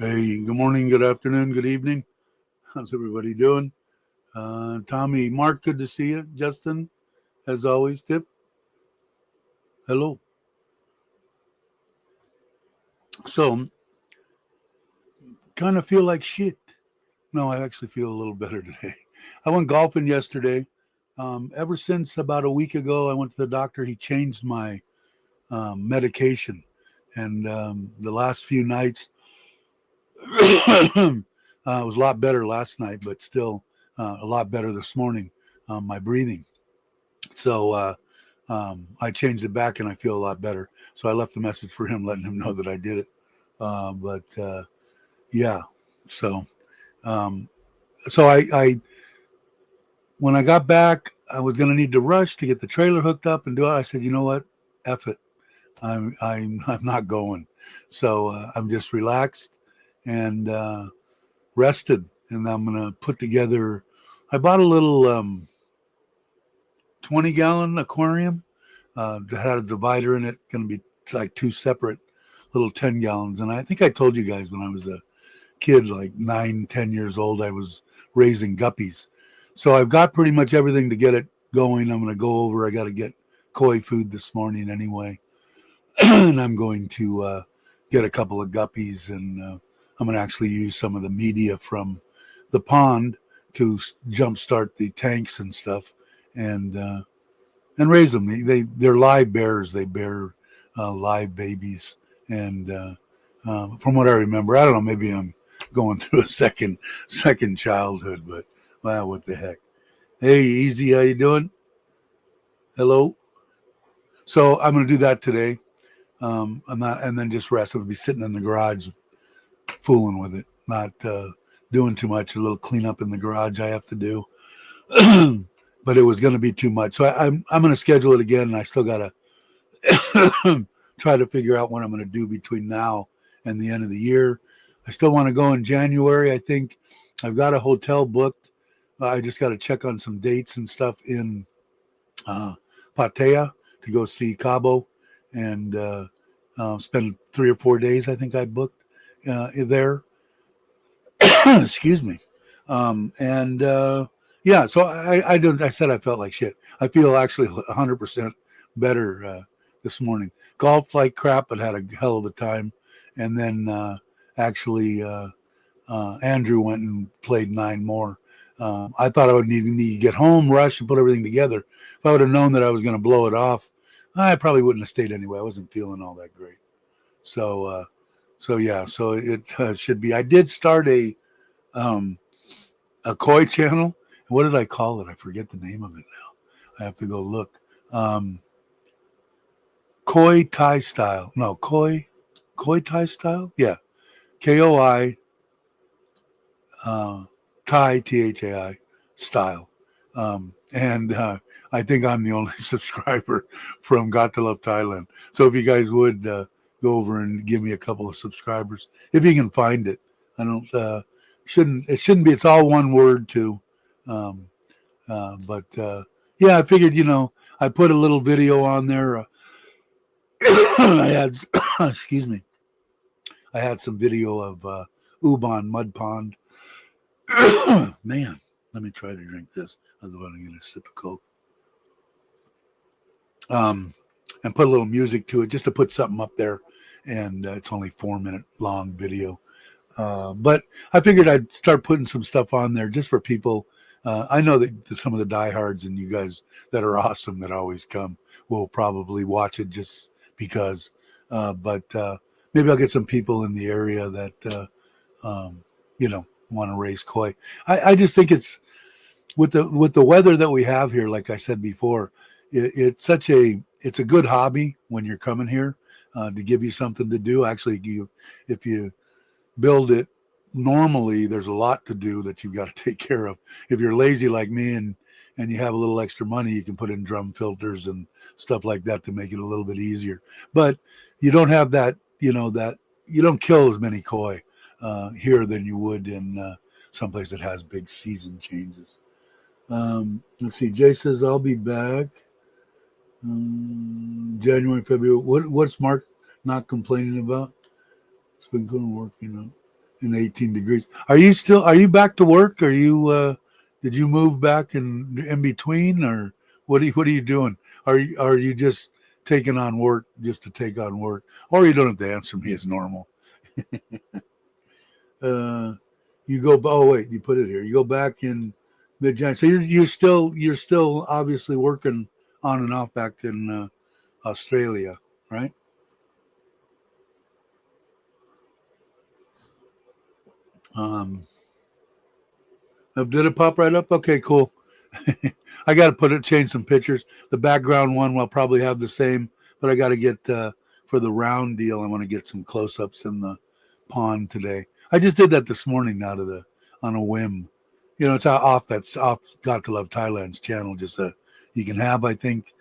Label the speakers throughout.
Speaker 1: Hey, good morning, good afternoon, good evening. How's everybody doing? Tommy, Mark, good to see you. Justin, as always, Tip, hello. So, kind of feel like shit. No, I actually feel a little better today. I went golfing yesterday. Ever since about a week ago, I went to the doctor. He changed my medication. And the last few nights, it was a lot better last night, but still a lot better this morning. My breathing. So I changed it back and I feel a lot better. So I left a message for him, letting him know that I did it. But yeah, so um, so I when I got back, I was going to need to rush to get the trailer hooked up and do it. I said, you know what, F it, I'm not going. So I'm just relaxed and rested, and I'm going to put together. I bought a little 20-gallon aquarium that had a divider in it, going to be like two separate little 10 gallons. And I think I told you guys when I was a kid, like 9, 10 years old, I was raising guppies. So I've got pretty much everything to get it going. I'm going to go over. I got to get koi food this morning anyway. And I'm going to get a couple of guppies, and I'm going to actually use some of the media from the pond to jumpstart the tanks and stuff. And raise them. They're live bears. They bear live babies. And from what I remember, I don't know. Maybe I'm going through a second childhood, but wow, what the heck? Hey, Easy, how you doing? Hello. So I'm going to do that today. I'm not, and then just rest. I'm going to be sitting in the garage, fooling with it, not doing too much. A little cleanup in the garage I have to do. But it was going to be too much. So I'm going to schedule it again, and I still got to try to figure out what I'm going to do between now and the end of the year. I still want to go in January. I think I've got a hotel booked. I just got to check on some dates and stuff in Pattaya to go see Cabo and spend 3 or 4 days. I think I booked there. Excuse me. And yeah, so I don't. I said I felt like shit. I feel actually 100% better this morning. Golfed like crap, but had a hell of a time. And then actually, Andrew went and played 9 more. I thought I would need to get home, rush, and put everything together. If I would have known that I was going to blow it off, I probably wouldn't have stayed anyway. I wasn't feeling all that great. So yeah, so it should be. I did start um, a koi channel. What did I call it? I forget the name of it now. I have to go look. Um, Koi Thai style. No, Koi Thai style. Yeah, KOI Thai THAI style. And I think I'm the only subscriber from Got to Love Thailand. So if you guys would go over and give me a couple of subscribers, if you can find it. I don't shouldn't be. It's all one word too. Um, but yeah, I figured I put a little video on there. I had excuse me. I had some video of Ubon Mud Pond. Man, let me try to drink this. Otherwise, I'm going to sip a Coke. And put a little music to it just to put something up there. And it's only 4 minute long video. But I figured I'd start putting some stuff on there just for people. I know that some of the diehards and you guys that are awesome that always come will probably watch it just because. But maybe I'll get some people in the area that want to raise koi. I just think it's with the weather that we have here. Like I said before, it's a good hobby when you're coming here to give you something to do. Actually, if you build it normally, there's a lot to do that you've got to take care of. If you're lazy like me and you have a little extra money, you can put in drum filters and stuff like that to make it a little bit easier. But you don't have that, that you don't kill as many koi here than you would in someplace that has big season changes. Let's see. Jay says I'll be back January, February. What's Mark not complaining about? It's been good work. and 18 degrees. Are you back to work? Did you move back in between, or what are you doing? Are you just taking on work just to take on work? Or you don't have to answer me as normal. uh, you go, oh wait, you put it here. You go back in mid-January. So you're still obviously working on and off back in Australia, right? Um, did it pop right up? Okay, cool. I got to change some pictures. The background one will probably have the same, but I got to get for the round deal. I want to get some close-ups in the pond today. I just did that this morning on a whim. You know, that's off Got to Love Thailand's channel. Just you can have, I think,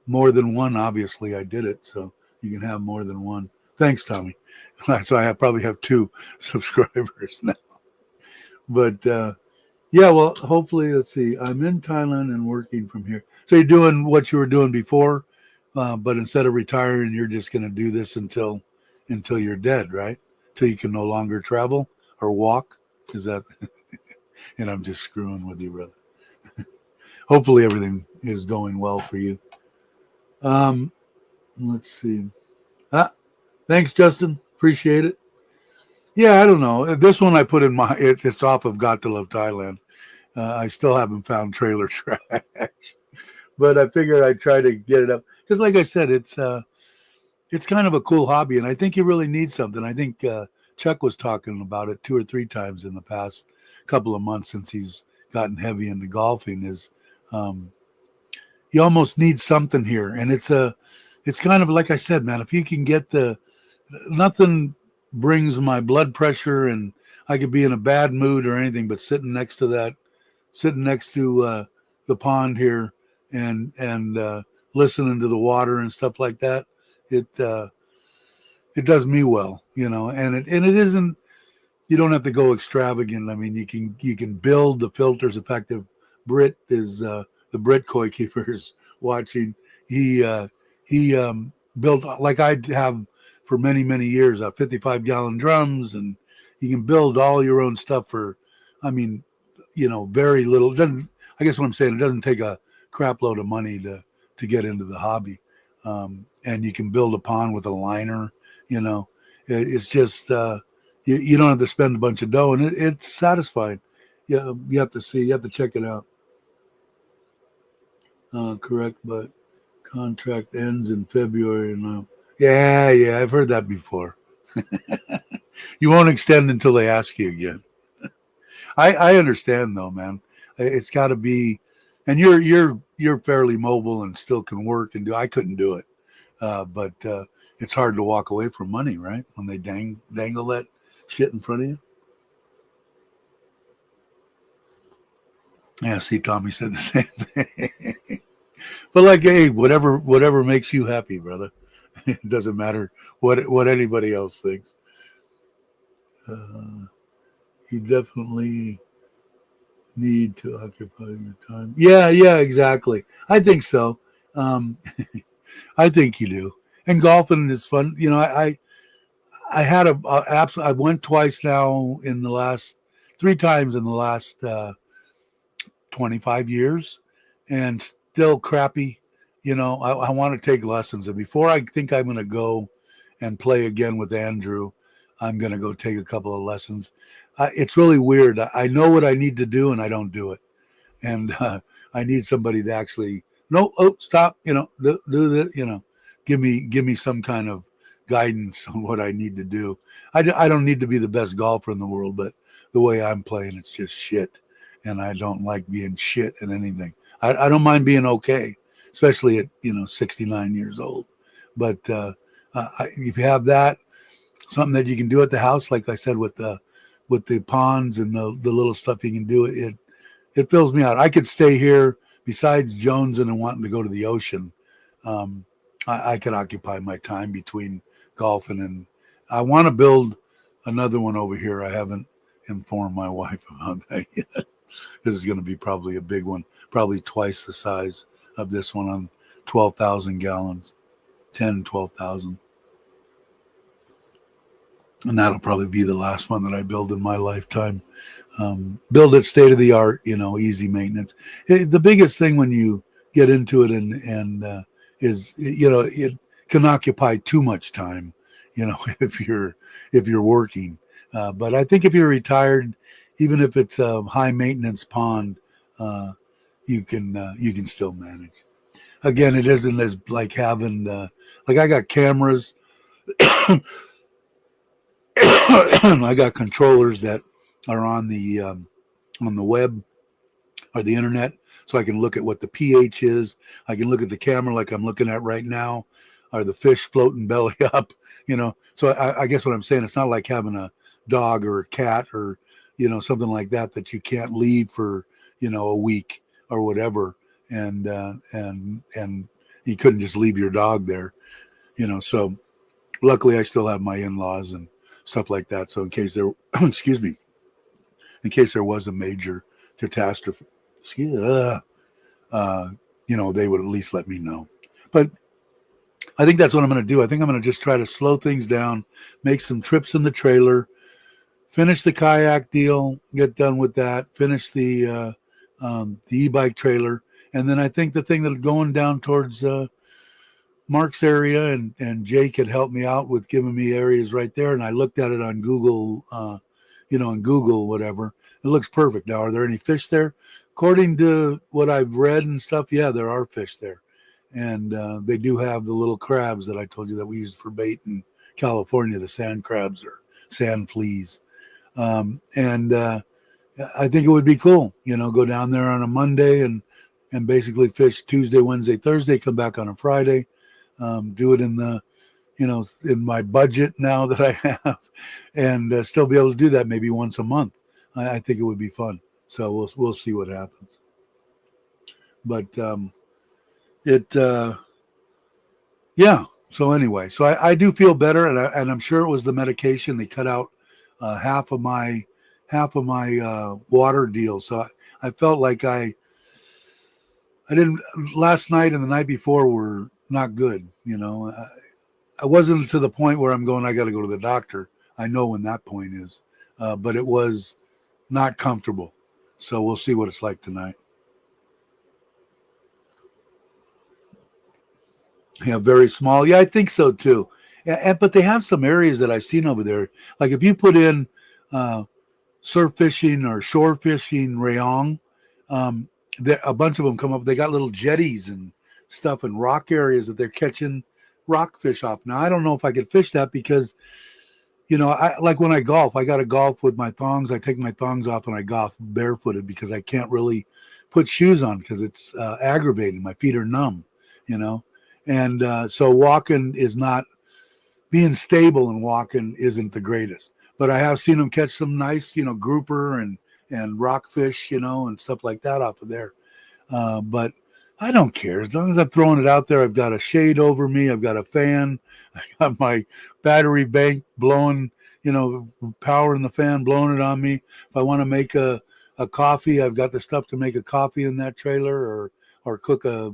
Speaker 1: more than one. Obviously, I did it, so you can have more than one. Thanks, Tommy. So probably have 2 subscribers now. But yeah, well, hopefully, let's see. I'm in Thailand and working from here. So you're doing what you were doing before, but instead of retiring, you're just going to do this until you're dead, right? Till you can no longer travel or walk. Is that? And I'm just screwing with you, brother. Hopefully, everything is going well for you. Let's see. Thanks, Justin. Appreciate it. Yeah, I don't know. This one I put in it's off of Got to Love Thailand. I still haven't found trailer trash, but I figured I'd try to get it up because, like I said, it's kind of a cool hobby, and I think you really need something. I think Chuck was talking about it 2 or 3 times in the past couple of months since he's gotten heavy into golfing. Is you almost need something here, and it's kind of like I said, man. If you can get nothing brings my blood pressure, and I could be in a bad mood or anything, but sitting next to the pond here and listening to the water and stuff like that, it does me well, you know. And it isn't. You don't have to go extravagant. I mean, you can build the filters effective. Brit is the Brit Koi Keeper is watching. He built like I have for many years 55-gallon drums, and you can build all your own stuff for, I mean, you know, very little. I guess what I'm saying, it doesn't take a crap load of money to get into the hobby, and you can build a pond with a liner. You know, it's just you don't have to spend a bunch of dough, and it's satisfying. Yeah, you have to check it out. Correct, but contract ends in February now. Yeah, I've heard that before. You won't extend until they ask you again. I understand though, man. It's got to be, and you're fairly mobile and still can work and do. I couldn't do it, but it's hard to walk away from money, right? When they dangle that shit in front of you. Yeah, see, Tommy said the same thing. But like, hey, whatever makes you happy, brother. It doesn't matter what anybody else thinks. You definitely need to occupy your time. Yeah, exactly. I think so. Um, I think you do. And golfing is fun. You know, I had I went twice now in the last 3 times in the last 25 years, and still crappy. You know, I want to take lessons, and before I think I'm going to go and play again with Andrew, I'm going to go take a couple of lessons. It's really weird. I know what I need to do, and I don't do it. And I need somebody to actually stop. You know, do this. You know, give me some kind of guidance on what I need to do. I don't need to be the best golfer in the world, but the way I'm playing, it's just shit, and I don't like being shit at anything. I don't mind being okay, especially at 69 years old. But if you have that, something that you can do at the house, like I said, with the ponds and the little stuff you can do, it fills me out. I could stay here besides jonesing and wanting to go to the ocean. I could occupy my time between golfing, and I want to build another one over here. I haven't informed my wife about that yet. This is going to be probably a big one, probably twice the size of this one on 12,000 gallons, 12,000. and that'll probably be the last one that I build in my lifetime. Build it state of the art, easy maintenance. The biggest thing when you get into it and is, it can occupy too much time, if you're working. But I think if you're retired, even if it's a high maintenance pond, you can still manage. Again, it isn't as like having like I got cameras, I got controllers that are on the web or the internet, so I can look at what the pH is. I can look at the camera like I'm looking at right now. Are the fish floating belly up? So I guess what I'm saying, it's not like having a dog or a cat or something like that you can't leave for a week or whatever, and you couldn't just leave your dog there. So luckily I still have my in-laws and stuff like that. So in case there, excuse me, in case there was a major catastrophe, they would at least let me know. But I think that's what I'm going to do. I think I'm going to just try to slow things down, make some trips in the trailer, finish the kayak deal, get done with that, finish the e-bike trailer. And then I think the thing that's going down towards Mark's area, and Jake had helped me out with giving me areas right there. And I looked at it on Google, on Google, whatever. It looks perfect. Now, are there any fish there? According to what I've read and stuff, yeah, there are fish there. And they do have the little crabs that I told you that we use for bait in California, the sand crabs or sand fleas. And I think it would be cool, go down there on a Monday and basically fish Tuesday, Wednesday, Thursday, come back on a Friday, do it in the, in my budget now that I have, and still be able to do that maybe once a month. I think it would be fun. So we'll see what happens. But yeah. So anyway, so I do feel better, and I'm sure it was the medication. They cut out half of my water deal, so I felt like I didn't. Last night and the night before were not good. I wasn't to the point where I'm going, I got to go to the doctor. I know when that point is, but it was not comfortable. So we'll see what it's like tonight. Yeah, very small. Yeah, I think so too. But they have some areas that I've seen over there. Like if you put in surf fishing or shore fishing Rayong, a bunch of them come up. They got little jetties and stuff and rock areas that they're catching rockfish off. Now, I don't know if I could fish that because, I like when I golf, I got to golf with my thongs. I take my thongs off and I golf barefooted because I can't really put shoes on because it's aggravating. My feet are numb, and so walking is not, being stable and walking isn't the greatest. But I have seen them catch some nice, grouper and rockfish, and stuff like that off of there. But I don't care. As long as I'm throwing it out there, I've got a shade over me. I've got a fan. I got my battery bank blowing, powering the fan, blowing it on me. If I want to make a coffee, I've got the stuff to make a coffee in that trailer, or cook a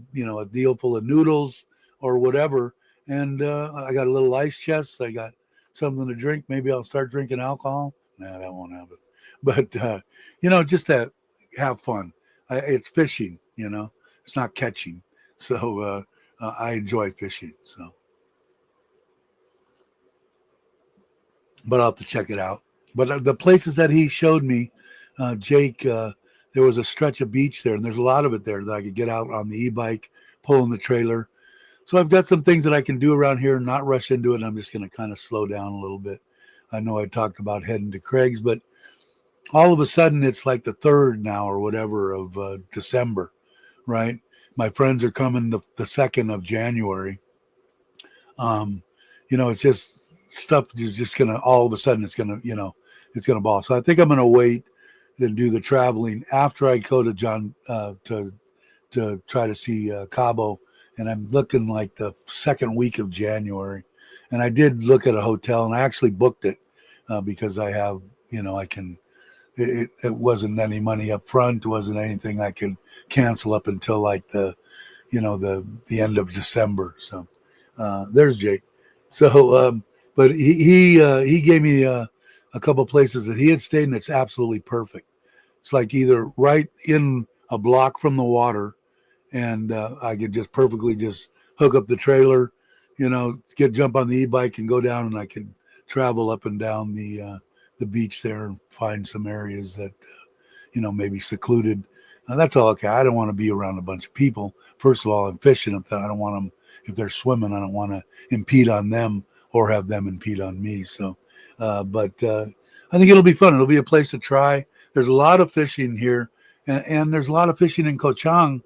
Speaker 1: deal full of noodles or whatever. And I got a little ice chest. I got something to drink. Maybe I'll start drinking alcohol. Nah, that won't happen. But, just to have fun. It's fishing, it's not catching. So I enjoy fishing. So, but I'll have to check it out. But the places that he showed me, Jake, there was a stretch of beach there, and there's a lot of it there that I could get out on the e-bike, pulling the trailer. So I've got some things that I can do around here and not rush into it. And I'm just going to kind of slow down a little bit. I know I talked about heading to Craig's, but all of a sudden it's like the 3rd now or whatever of December, right? My friends are coming the 2nd of January. It's just stuff is just going to, all of a sudden it's going to, it's going to ball. So I think I'm going to wait and do the traveling after I go to John, to try to see Cabo. And I'm looking like the 2nd week of January. And I did look at a hotel, and I actually booked it because I have, I can, it wasn't any money up front. It wasn't anything I could cancel up until like the end of December. So there's Jake. So, But he gave me a couple places that he had stayed, and it's absolutely perfect. It's like either right in a block from the water, and I could just perfectly just hook up the trailer, jump on the e-bike and go down, and I could travel up and down the beach there and find some areas that maybe secluded. That's all okay. I don't want to be around a bunch of people. First of all, I'm fishing. I don't want them, if they're swimming, I don't want to impede on them or have them impede on me. So, but I think it'll be fun. It'll be a place to try. There's a lot of fishing here, and there's a lot of fishing in Ko Chang.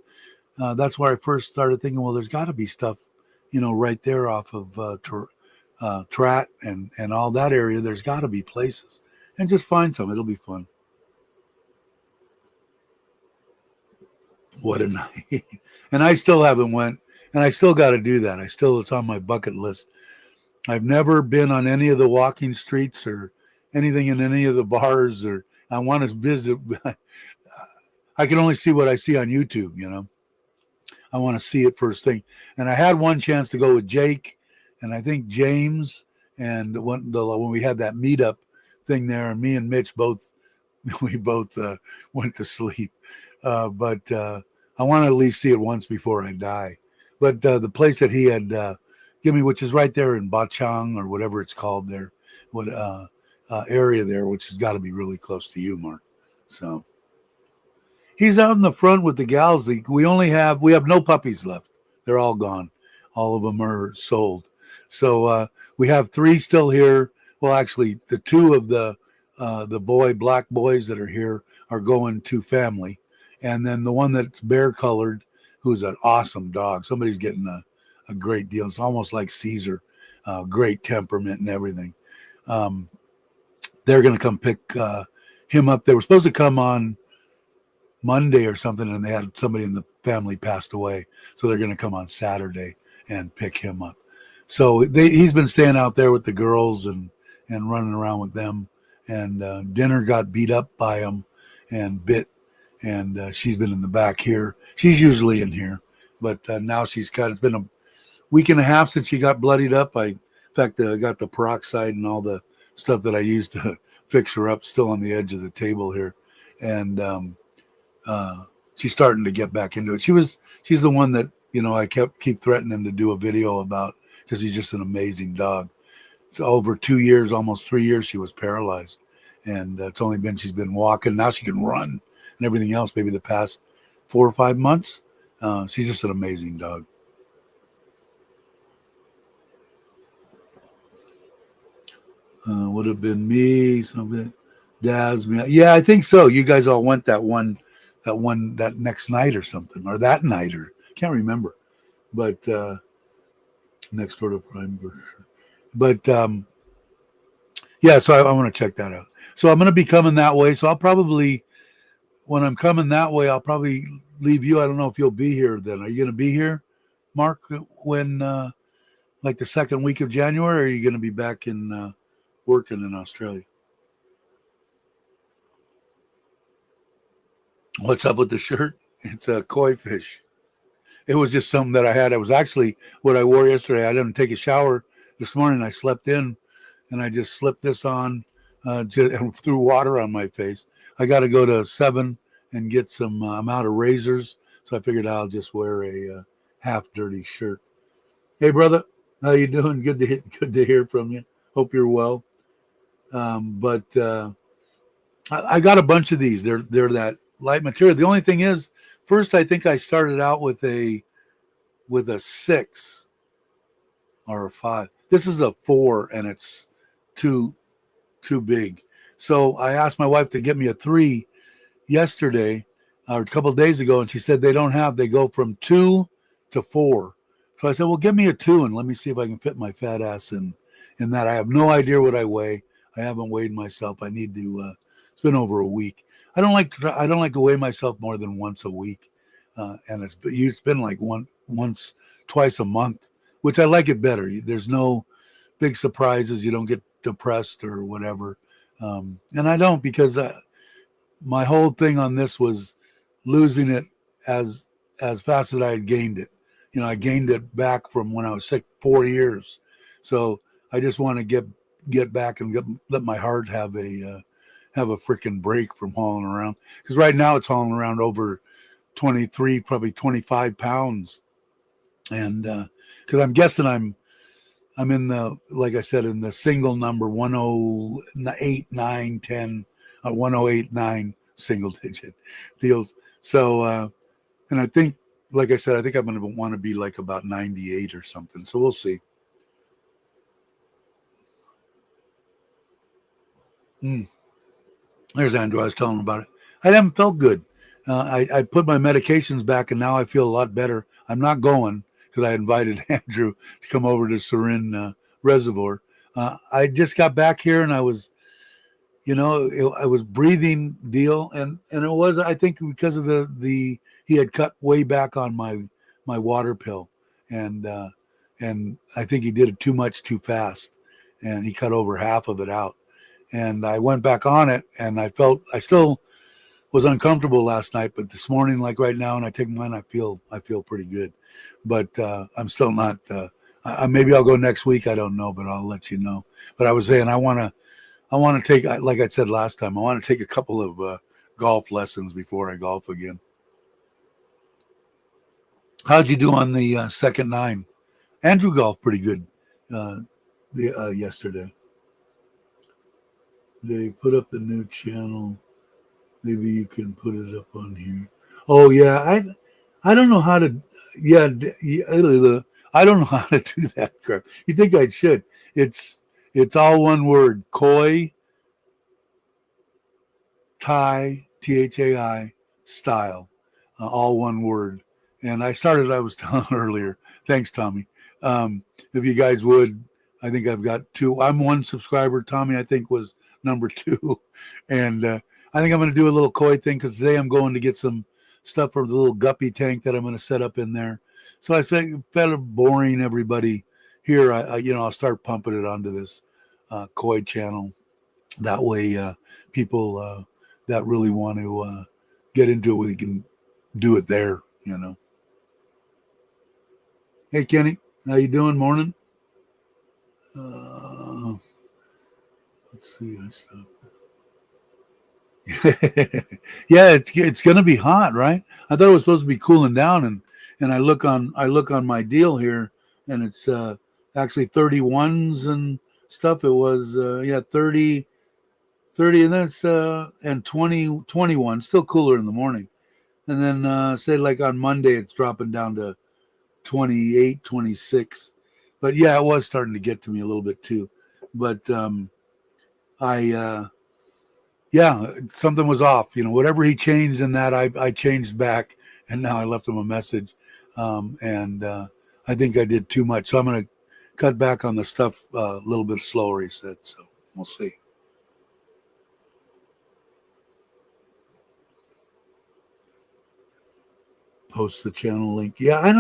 Speaker 1: That's where I first started thinking, well, there's got to be stuff, right there off of Trat and all that area. There's got to be places, and just find some. It'll be fun. What a night. And I still haven't went, and I still got to do that. It's on my bucket list. I've never been on any of the walking streets or anything in any of the bars, or I want to visit. I can only see what I see on YouTube, I want to see it first thing. And I had one chance to go with Jake and I think James, and when we had that meetup thing there, and me and Mitch both went to sleep. But I want to at least see it once before I die. But the place that he had given me, which is right there in Bachang or whatever it's called there, what area there, which has got to be really close to you, Mark. So he's out in the front with the gals. We have no puppies left. They're all gone. All of them are sold. So we have 3 still here. Well, actually, the 2 of the black boys that are here are going to family. And then the one that's bear colored, who's an awesome dog. Somebody's getting a great deal. It's almost like Caesar, great temperament and everything. They're going to come pick him up. They were supposed to come on Monday or something, and they had somebody in the family passed away. So they're going to come on Saturday and pick him up. So he's been staying out there with the girls and running around with them. And dinner got beat up by him and bit. And she's been in the back here. She's usually in here. But now it's been a week and a half since she got bloodied up. In fact, I got the peroxide and all the stuff that I used to fix her up still on the edge of the table here. And she's starting to get back into it. She's the one that, I keep threatening to do a video about, because she's just an amazing dog. So over 2 years, almost 3 years, she was paralyzed. And she's been walking. Now she can run and everything else, maybe the past 4 or 5 months. She's just an amazing dog. Would have been me, something. Dad's me. Yeah, I think so. You guys all went that next night or something, or that night, or can't remember. But next door to Prime. But yeah, so I want to check that out. So I'm going to be coming that way. So when I'm coming that way, I'll probably leave you. I don't know if you'll be here then. Are you going to be here, Mark, when like the second week of January, or are you going to be back in working in Australia? What's up with the shirt? It's a koi fish. It was just something that I had. It was actually what I wore yesterday. I didn't take a shower this morning. I slept in, and I just slipped this on and threw water on my face. I got to go to 7 and get some. I'm out of razors, so I figured I'll just wear a half dirty shirt. Hey, brother, how you doing? Good to hear from you. Hope you're well. But I got a bunch of these. They're that light material. The only thing is, first I think I started out with a 6 or a 5. This is a 4, and it's too big. So I asked my wife to get me a 3 yesterday or a couple of days ago, and she said they go from 2 to 4. So I said, well, give me a 2 and let me see if I can fit my fat ass in that. I have no idea what I weigh. I haven't weighed myself. I need to. It's been over a week. I don't like to weigh myself more than once a week, and it's been like twice a month, which I like it better. There's no big surprises. You don't get depressed or whatever, and I don't, because my whole thing on this was losing it as fast as I had gained it. I gained it back from when I was sick 4 years, so I just want to get back and let my heart have a freaking break from hauling around, because right now it's hauling around over 23, probably 25 pounds, and because I'm guessing I'm in the, like I said, in the single number 108, 9, 10, 108, 9 single digit deals. So, and I think, like I said, I think I'm going to want to be like about 98 or something. So we'll see. There's Andrew. I was telling him about it. I haven't felt good. I put my medications back, and now I feel a lot better. I'm not going because I invited Andrew to come over to Serin Reservoir. I just got back here, and I was, I was breathing deal, and it was, I think, because of the he had cut way back on my water pill, and I think he did it too much too fast, and he cut over half of it out. And I went back on it, and I still was uncomfortable last night, but this morning, like right now, and I take mine, I feel pretty good. But I'm still not. Maybe I'll go next week. I don't know, but I'll let you know. But I was saying I want to take, like I said last time, I want to take a couple of golf lessons before I golf again. How'd you do on the second 9? Andrew golfed pretty good yesterday. They put up the new channel. Maybe you can put it up on here. Oh yeah, I don't know how to. Yeah, I don't know how to do that crap. You think I should? It's all one word. Koi Thai, Thai style, all one word. And I was telling earlier. Thanks, Tommy. If you guys would, I think I've got 2. I'm 1 subscriber. Tommy, I think, was number 2, and I think I'm going to do a little koi thing, because today I'm going to get some stuff for the little guppy tank that I'm going to set up in there. So I felt boring everybody here. I'll start pumping it onto this koi channel. That way, people that really want to get into it, we can do it there. Hey Kenny, how you doing? Morning. Let's see. I stopped. Yeah, it's going to be hot, right? I thought it was supposed to be cooling down, and I look on my deal here, and it's actually 31s and stuff. It was 30, and then it's and 20, 21, still cooler in the morning, and then say like on Monday it's dropping down to 28, 26. But yeah, it was starting to get to me a little bit too. But something was off. Whatever he changed in that, I changed back, and now I left him a message. And I think I did too much. So I'm going to cut back on the stuff a little bit slower, he said. So we'll see. Post the channel link. Yeah, I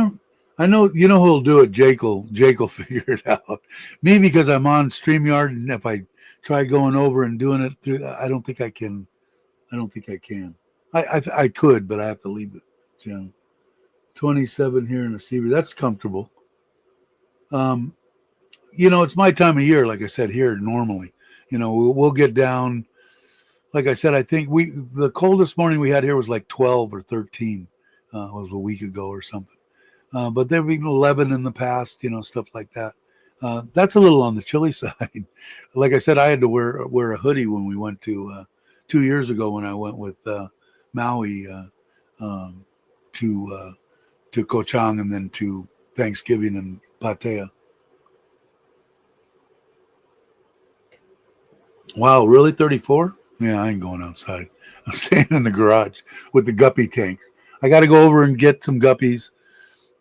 Speaker 1: know who'll do it. Jake will figure it out. Me, because I'm on StreamYard, and if I try going over and doing it through, I don't think I can. I could, but I have to leave the channel. 27 here in the Seaver. That's comfortable. It's my time of year, like I said, here normally. We'll get down. Like I said, I think the coldest morning we had here was like 12 or 13. It was a week ago or something. But there have been 11 in the past, stuff like that. That's a little on the chilly side. Like I said, I had to wear a hoodie when we went to 2 years ago when I went with Maui to Koh Chang and then to Thanksgiving in Pattaya. Wow, really? 34? Yeah, I ain't going outside. I'm staying in the garage with the guppy tanks. I got to go over and get some guppies,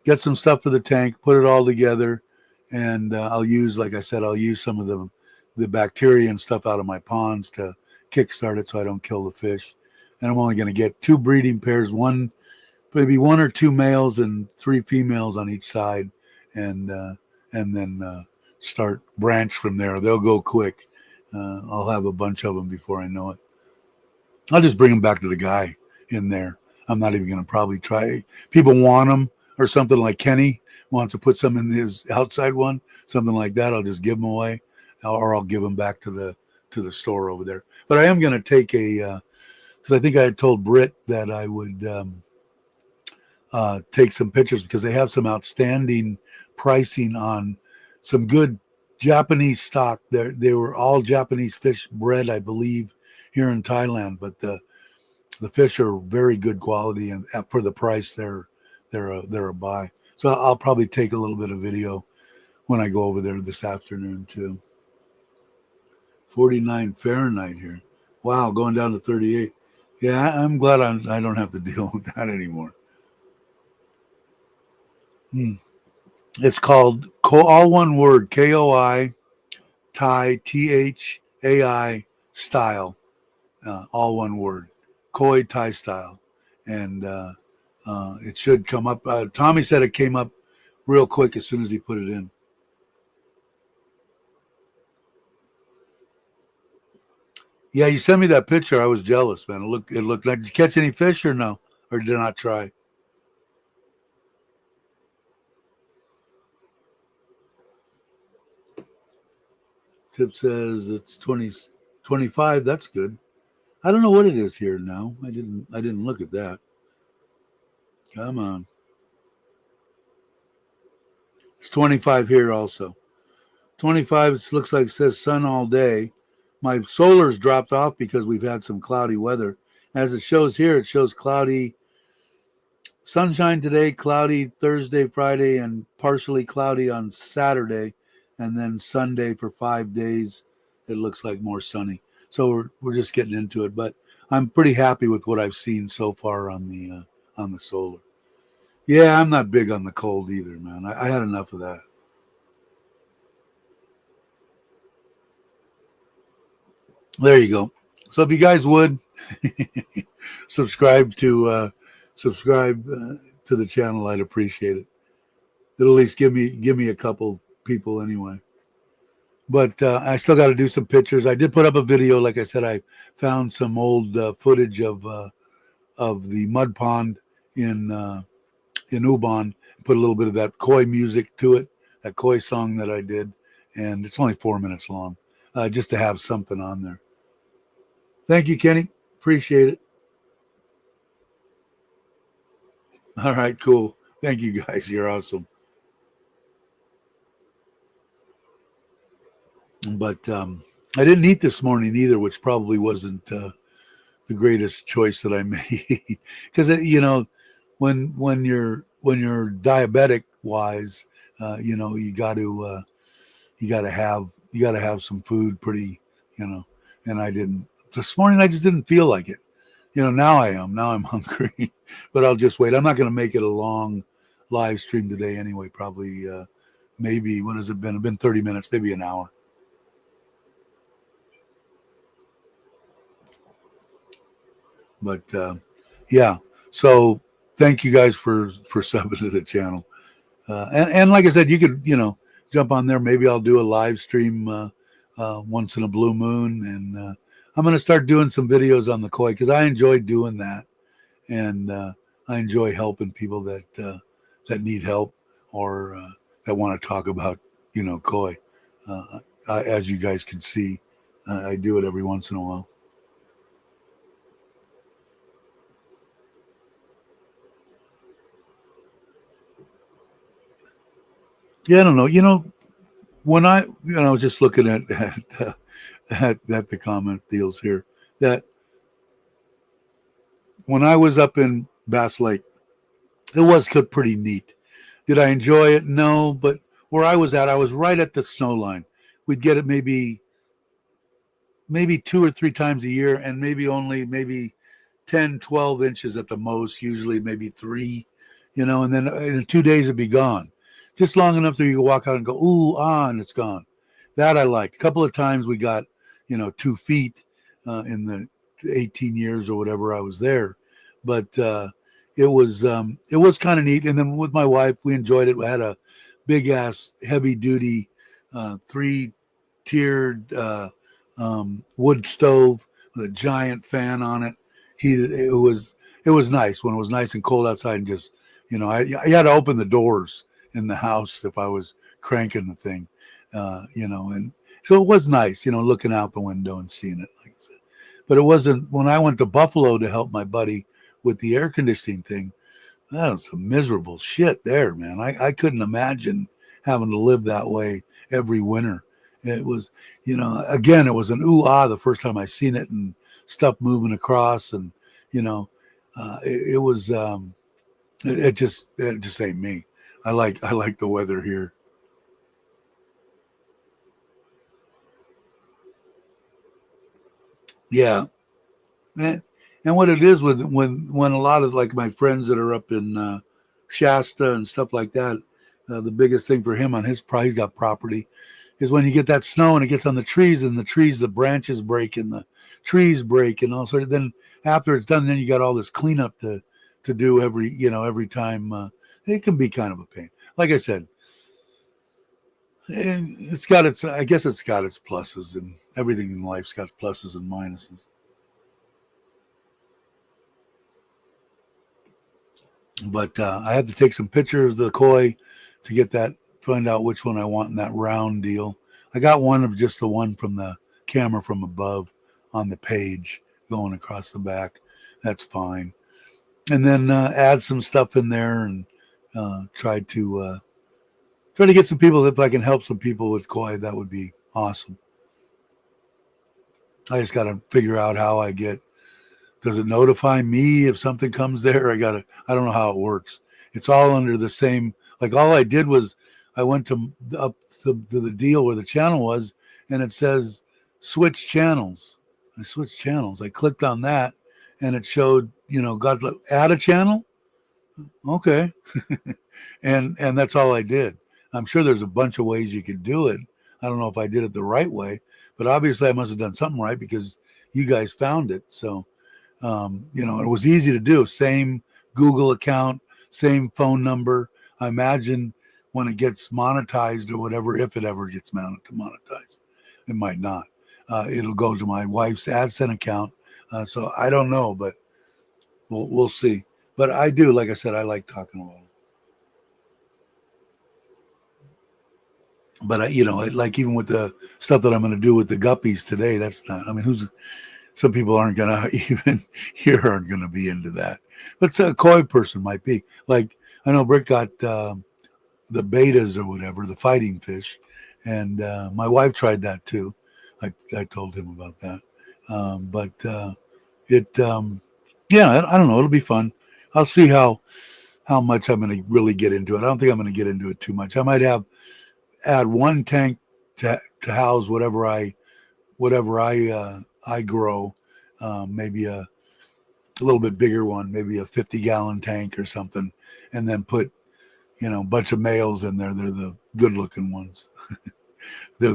Speaker 1: get some stuff for the tank, put it all together, and I'll use some of the bacteria and stuff out of my ponds to kickstart it so I don't kill the fish. And I'm only going to get 2 breeding pairs, maybe 1 or 2 males and 3 females on each side, and then start branch from there. They'll go quick. I'll have a bunch of them before I know it. I'll just bring them back to the guy in there. I'm not even going to probably try. People want them or something like Kenny wants to put some in his outside one, something like that, I'll just give them away, or I'll give them back to the store over there. But I am going to take a because I think I had told Britt that I would take some pictures because they have some outstanding pricing on some good Japanese stock. They were all Japanese fish bred, I believe, here in Thailand, but the fish are very good quality, and for the price, they're a buy. So I'll probably take a little bit of video when I go over there this afternoon too. 49 Fahrenheit here. Wow, going down to 38. Yeah, I'm glad I don't have to deal with that anymore. It's called all one word, KOI Thai THAI style, all one word, Koi Thai style, and it should come up. Tommy said it came up real quick as soon as he put it in. Yeah, you sent me that picture. I was jealous, man. It looked like. Did you catch any fish or no? Or did not try? Tip says it's 25. That's good. I don't know what it is here now. I didn't look at that. Come on. It's 25 here also. 25, it looks like it says sun all day. My solar's dropped off because we've had some cloudy weather. As it shows here, it shows cloudy, sunshine today, cloudy Thursday, Friday, and partially cloudy on Saturday. And then Sunday for 5 days, it looks like more sunny. So we're just getting into it. But I'm pretty happy with what I've seen so far on the solar. Yeah, I'm not big on the cold either, man. I had enough of that. There you go. So if you guys would subscribe to the channel, I'd appreciate it. It'll at least give me a couple people anyway. But I still got to do some pictures. I did put up a video. Like I said, I found some old footage of the mud pond in Ubon. Put a little bit of that Koi music to it, that Koi song that I did, and it's only 4 minutes long, just to have something on there. Thank you, Kenny. Appreciate it. All right, cool. Thank you, guys. You're awesome. But I didn't eat this morning either, which probably wasn't the greatest choice that I made. Because when you're diabetic wise, you got to have some food pretty, and I didn't. This morning I just didn't feel like it. Now I am. Now I'm hungry, but I'll just wait. I'm not going to make it a long live stream today anyway. Probably maybe, what has it been? It's been 30 minutes, maybe an hour. But yeah, so thank you guys for subbing to the channel. And like I said, you could jump on there. Maybe I'll do a live stream once in a blue moon, and I'm going to start doing some videos on the Koi because I enjoy doing that, and I enjoy helping people that need help or that want to talk about Koi. As you guys can see, I do it every once in a while. Yeah, I don't know. When I was just looking at the comment deals here, that when I was up in Bass Lake, it was pretty neat. Did I enjoy it? No, but where I was at, I was right at the snow line. We'd get it maybe 2 or 3 times a year, and maybe 10, 12 inches at the most, usually maybe 3, and then in 2 days it'd be gone. Just long enough that you can walk out and go, ooh, and it's gone. That I liked. A couple of times we got, 2 feet in the 18 years or whatever I was there. But it was kind of neat. And then with my wife, we enjoyed it. We had a big ass, heavy duty, 3-tiered wood stove with a giant fan on it. It was nice when it was nice and cold outside, and just, I had to open the doors in the house if I was cranking the thing, and so it was nice, looking out the window and seeing it, like I said. But it wasn't when I went to Buffalo to help my buddy with the air conditioning thing. That was some miserable shit there, man. I couldn't imagine having to live that way every winter. It was, again, it was an ooh-ah the first time I seen it and stuff moving across, and, it was, it just ain't me. I like the weather here. Yeah. And what it is with when a lot of like my friends that are up in Shasta and stuff like that, the biggest thing for him on his he's got property, is when you get that snow and it gets on the trees, and the branches break and the trees break and all sort of. Then after it's done, then you got all this cleanup to do every time. It can be kind of a pain. Like I said, I guess it's got its pluses, and everything in life's got pluses and minuses. But I had to take some pictures of the koi to find out which one I want in that round deal. I got one of just the one from the camera from above on the page going across the back. That's fine. And then add some stuff in there and try to get some people. If I can help some people with koi, that would be awesome. I just got to figure out how I get. Does it notify me if something comes there? I don't know how it works. It's all under the same, like all I did was I went up to the deal where the channel was, and it says switch channels. I switched channels. I clicked on that and it showed, add a channel. Okay. and that's all I did. I'm sure there's a bunch of ways you could do it. I don't know if I did it the right way, but obviously I must have done something right because you guys found it. So, it was easy to do. Same Google account, same phone number. I imagine when it gets monetized or whatever, if it ever gets monetized, it might not. It'll go to my wife's AdSense account. So I don't know, but we'll see. But I do, like I said, I like talking about it. But like even with the stuff that I'm going to do with the guppies today, that's not. I mean, some people aren't going to even here aren't going to be into that. But a koi person might be. Like, I know Britt got the betas or whatever, the fighting fish. And my wife tried that too. I told him about that. I don't know. It'll be fun. I'll see how much I'm going to really get into it. I don't think I'm going to get into it too much. I might add one tank to house whatever I grow, maybe a little bit bigger one, maybe a 50-gallon tank or something, and then put, a bunch of males in there. They're the good-looking ones. They're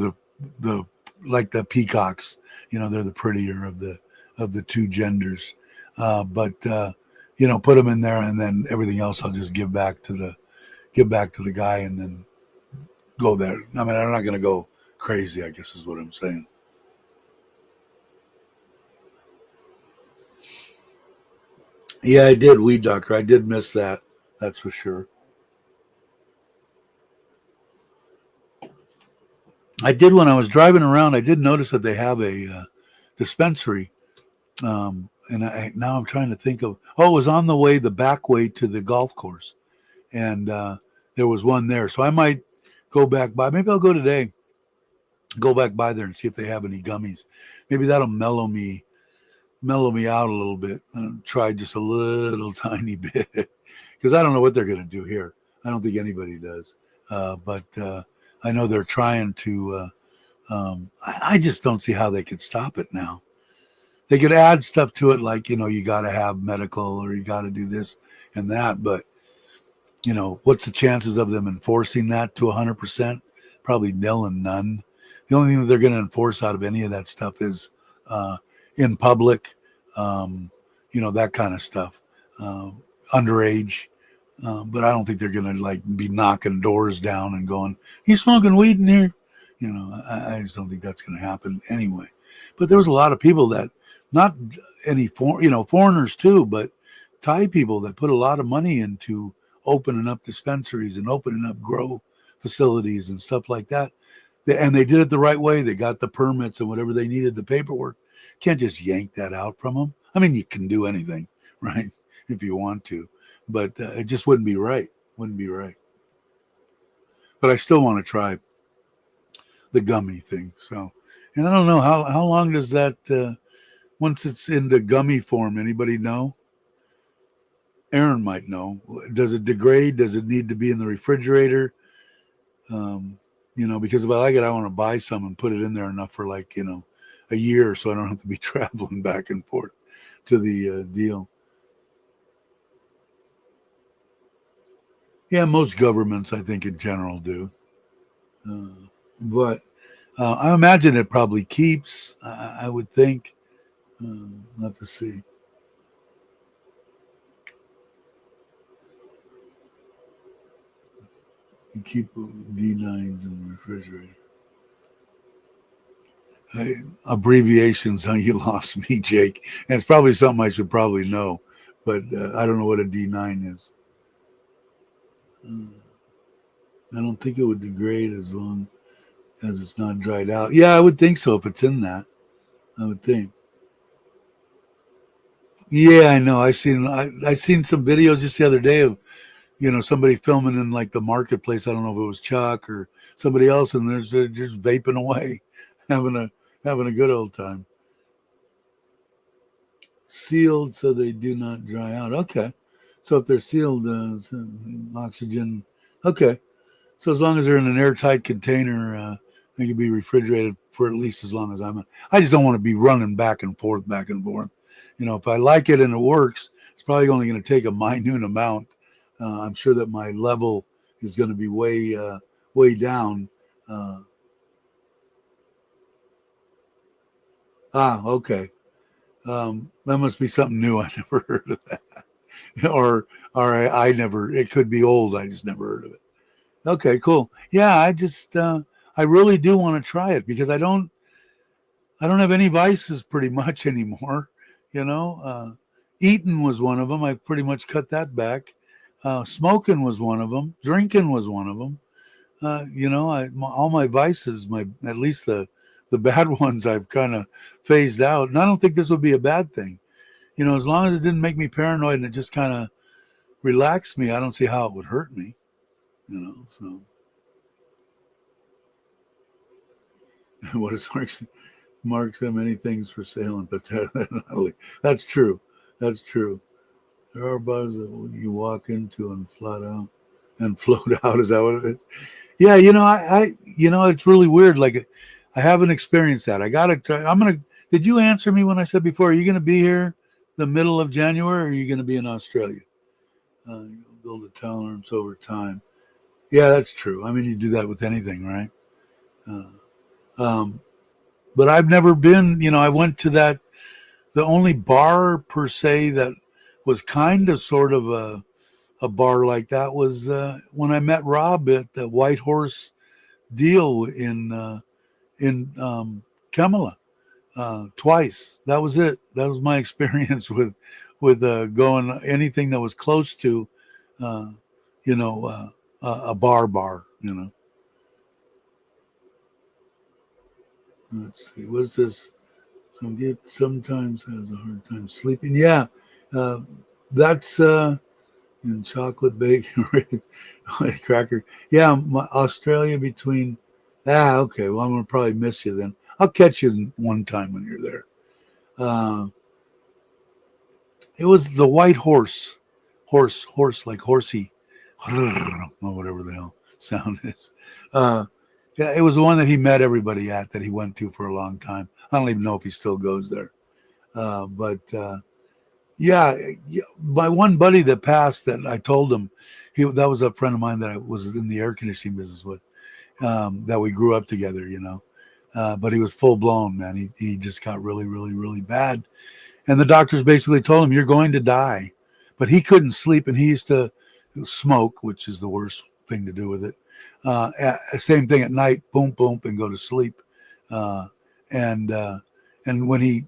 Speaker 1: the like the peacocks. They're the prettier of the two genders. But put them in there, and then everything else I'll just give back to the guy, and then go there. I mean, I'm not going to go crazy, I guess is what I'm saying. Yeah, I did, Weed Doctor. I did miss that. That's for sure. I did when I was driving around. I did notice that they have a dispensary, and now I'm trying to think of. Oh, it was on the back way to the golf course, and there was one there. So I might go back by. Maybe I'll go today. Go back by there and see if they have any gummies. Maybe that'll mellow me out a little bit. Try just a little tiny bit because I don't know what they're going to do here. I don't think anybody does. But I know they're trying to. I just don't see how they could stop it now. They could add stuff to it like, you got to have medical or you got to do this and that. But, what's the chances of them enforcing that to 100%? Probably nil and none. The only thing that they're going to enforce out of any of that stuff is in public, that kind of stuff, underage. But I don't think they're going to be knocking doors down and going, "You smoking weed in here?" I just don't think that's going to happen anyway. But there was a lot of people that, not any foreigners too, but Thai people that put a lot of money into opening up dispensaries and opening up grow facilities and stuff like that. And they did it the right way. They got the permits and whatever they needed, the paperwork. Can't just yank that out from them. I mean, you can do anything, right, if you want to, but it just wouldn't be right. Wouldn't be right. But I still want to try the gummy thing. So, and I don't know how long does that once it's in the gummy form. Anybody know? Aaron might know. Does it degrade? Does it need to be in the refrigerator? Because if I like it, I want to buy some and put it in there enough for like, a year so I don't have to be traveling back and forth to the deal. Yeah, most governments, I think, in general do. But I imagine it probably keeps, I would think. Not to see. You keep D9s in the refrigerator. Abbreviations, how you lost me, Jake. And it's probably something I should probably know, but I don't know what a D9 is. I don't think it would degrade as long as it's not dried out. Yeah, I would think so if it's in that. I would think. Yeah, I know. I seen some videos just the other day of somebody filming in like the marketplace. I don't know if it was Chuck or somebody else, and they're just vaping away, having a good old time. Sealed so they do not dry out. Okay, so if they're sealed, oxygen. Okay, so as long as they're in an airtight container, they can be refrigerated for at least as long as I just don't want to be running back and forth, back and forth. If I like it and it works, it's probably only going to take a minute amount. I'm sure that my level is going to be way down. Okay. That must be something new. I never heard of that. or I never, it could be old. I just never heard of it. Okay, cool. Yeah, I really do want to try it because I don't have any vices pretty much anymore. Eating was one of them. I pretty much cut that back. Smoking was one of them. Drinking was one of them. All my vices, at least the bad ones, I've kind of phased out. And I don't think this would be a bad thing. As long as it didn't make me paranoid and it just kind of relaxed me, I don't see how it would hurt me. So what is Mark so many things for sale and potato. That's true. That's true. There are bars that you walk into and flat out and float out. Is that what it is? Yeah, I it's really weird. Like, I haven't experienced that. I gotta try. Did you answer me when I said before? Are you gonna be here the middle of January, or are you gonna be in Australia? Build a tolerance over time. Yeah, that's true. I mean, you do that with anything, right? But I've never been. I went to the only bar per se that was kind of sort of a bar like that was when I met Rob at the White Horse Deal in Kemela twice. That was it. That was my experience with going anything that was close to a bar. Let's see. What's this? Sometimes has a hard time sleeping. Yeah, that's in chocolate bacon cracker. Yeah, Australia between. Okay. Well, I'm gonna probably miss you then. I'll catch you one time when you're there. It was the White Horse like horsey, or whatever the hell sound is. Yeah, it was the one that he met everybody at that he went to for a long time. I don't even know if he still goes there. But yeah, my one buddy that passed that I told him, that was a friend of mine that I was in the air conditioning business with, that we grew up together, but he was full blown, man. He just got really, really, really bad. And the doctors basically told him, you're going to die. But he couldn't sleep, and he used to smoke, which is the worst thing to do with it. Same thing at night, boom, boom, and go to sleep. And when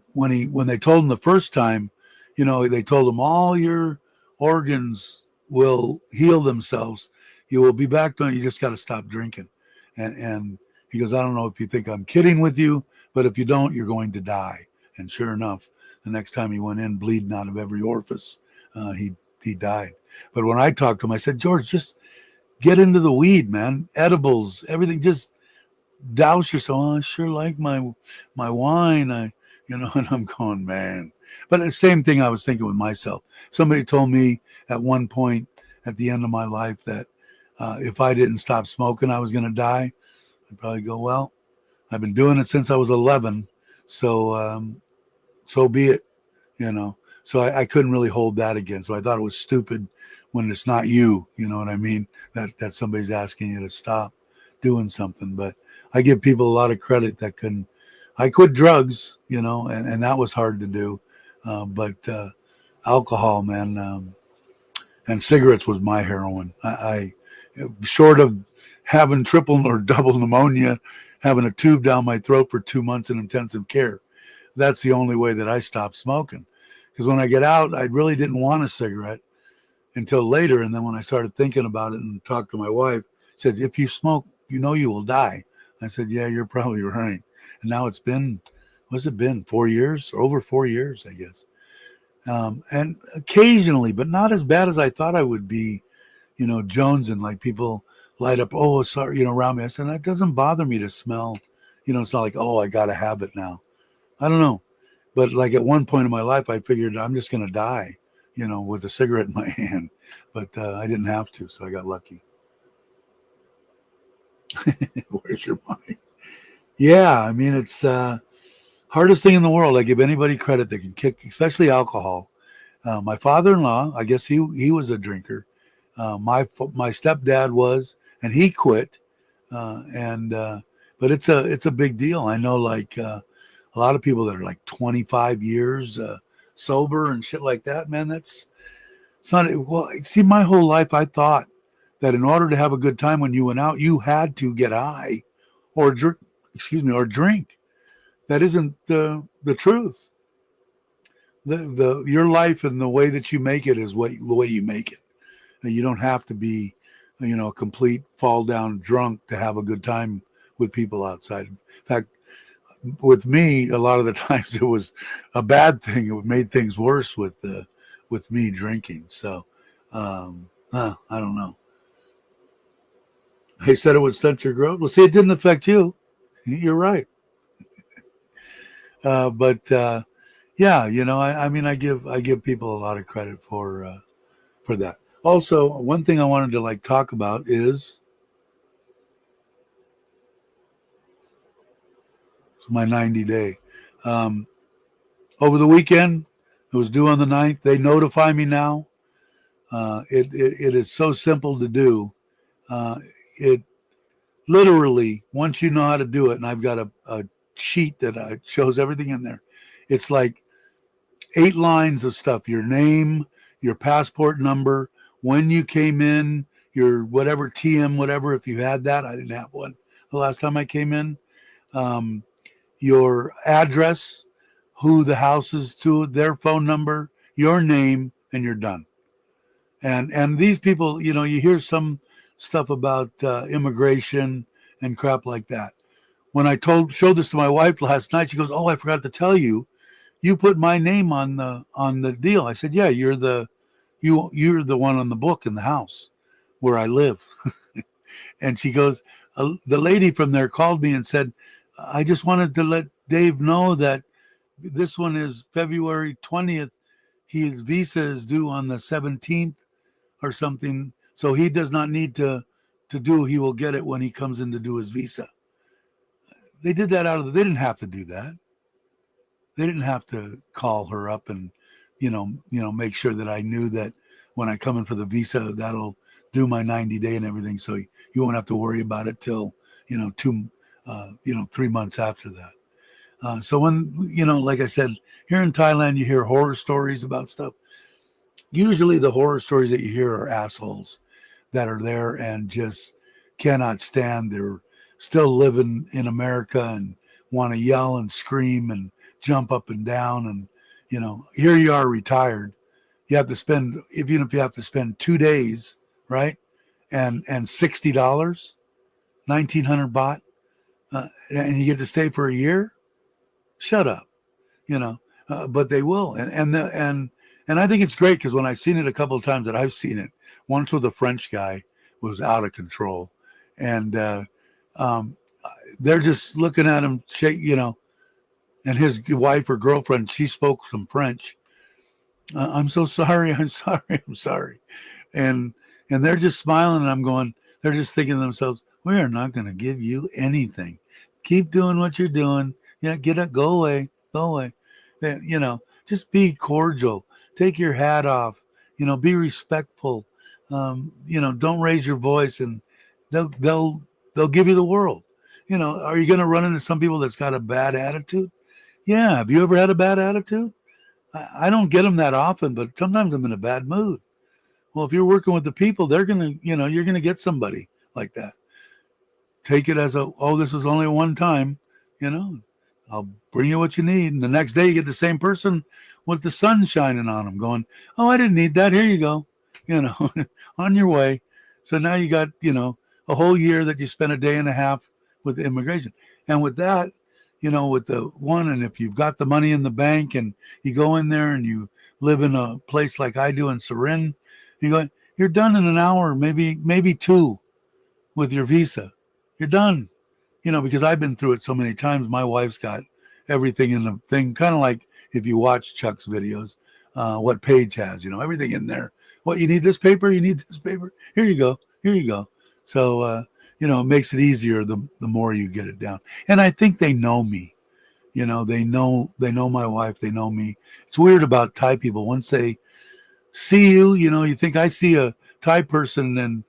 Speaker 1: they told him the first time, they told him all your organs will heal themselves. You will be back to it. You just got to stop drinking. And he goes, I don't know if you think I'm kidding with you, but if you don't, you're going to die. And sure enough, the next time he went in bleeding out of every orifice, he died. But when I talked to him, I said, George, just get into the weed, man. Edibles, everything. Just douse yourself. Oh, I sure like my wine. And I'm going, man. But the same thing I was thinking with myself. Somebody told me at one point at the end of my life that if I didn't stop smoking, I was going to die. I'd probably go, well, I've been doing it since I was 11. So be it, So I couldn't really hold that again. So I thought it was stupid when it's not you, you know what I mean? That somebody's asking you to stop doing something. But I give people a lot of credit I quit drugs, and that was hard to do. But alcohol, man, and cigarettes was my heroin. I short of having triple or double pneumonia, having a tube down my throat for 2 months in intensive care. That's the only way that I stopped smoking. Because when I get out, I really didn't want a cigarette until later. And then when I started thinking about it and talked to my wife, said, if you smoke, you will die. I said, yeah, you're probably right. And now it's been, what's it been, 4 years? Over 4 years, I guess. And occasionally, but not as bad as I thought I would be, Jones, and like people light up, oh, sorry, around me. I said, that doesn't bother me to smell. It's not like, oh, I got to have it now. I don't know. But like at one point in my life, I figured I'm just going to die, with a cigarette in my hand. But I didn't have to, so I got lucky. Where's your money? Yeah, I mean, it's hardest thing in the world. I give anybody credit that can kick, especially alcohol. My father-in-law, I guess he was a drinker. My stepdad was, and he quit. But it's a big deal. I know, like a lot of people that are like 25 years sober and shit like that. Man, it's not. Well, see, my whole life I thought that in order to have a good time when you went out, you had to get high, or drink. Or drink. That isn't the truth. Your life and the way that you make it is the way you make it. And you don't have to be, a complete fall down drunk to have a good time with people outside. In fact, with me, a lot of the times it was a bad thing. It made things worse with me drinking. So, I don't know. They said it would stunt your growth. Well, see, it didn't affect you. You're right. But yeah, I mean, I give people a lot of credit for that. Also, one thing I wanted to talk about is my 90 day. Over the weekend, it was due on the 9th. They notify me now. It is so simple to do. It literally, once you know how to do it, and I've got a sheet that shows everything in there. It's like 8 lines of stuff: your name, your passport number, when you came in, your whatever TM, whatever, if you had that. I didn't have one the last time I came in. Your address, who the house is to, their phone number, your name, and you're done. And these people, you hear some stuff about immigration and crap like that. When I showed this to my wife last night, she goes, "Oh, I forgot to tell you, you put my name on the deal." I said, "Yeah, you're the one on the book in the house where I live." And she goes, the lady from there called me and said, "I just wanted to let Dave know that this one is February 20th. His visa is due on the 17th or something, so he does not need to do. He will get it when he comes in to do his visa." They did that they didn't have to do that. They didn't have to call her up and, make sure that I knew that when I come in for the visa, that'll do my 90 day and everything. So you won't have to worry about it till, 3 months after that. So when, like I said, here in Thailand, you hear horror stories about stuff. Usually the horror stories that you hear are assholes that are there and just cannot stand. They're still living in America and want to yell and scream and jump up and down. And, here you are retired, you have to spend, even if you have to spend 2 days, right? And $60, 1,900 baht, and you get to stay for a year. Shut up, you know. But they will, and I think it's great because when I've seen it a couple of times that I've seen it, once with a French guy was out of control, and um, they're just looking at him shake, you know, and his wife or girlfriend, she spoke some French. I'm so sorry, I'm sorry, I'm sorry, and they're just smiling, and I'm going. They're just thinking to themselves, we are not going to give you anything. Keep doing what you're doing. Yeah, get up, go away, go away. You know, just be cordial. Take your hat off. You know, be respectful. You know, don't raise your voice, and they'll give you the world. You know, are you going to run into some people that's got a bad attitude? Yeah. Have you ever had a bad attitude? I don't get them that often, but sometimes I'm in a bad mood. Well, if you're working with the people, they're going to, you know, you're going to get somebody like that. Take it as this is only one time, you know, I'll bring you what you need. And the next day you get the same person with the sun shining on them going, oh, I didn't need that. Here you go, you know, on your way. So now you got, you know, a whole year that you spent a day and a half with immigration. And with that, you know, with the one, and if you've got the money in the bank and you go in there and you live in a place like I do in Surin, you're done in an hour, maybe two with your visa. You're done, you know, because I've been through it so many times. My wife's got everything in the thing, kind of like if you watch Chuck's videos, what Paige has, you know, everything in there. What, you need this paper? You need this paper? Here you go. Here you go. So, you know, it makes it easier the more you get it down. And I think they know me. You know, they know my wife. They know me. It's weird about Thai people. Once they see you, you know, you think I see a Thai person, and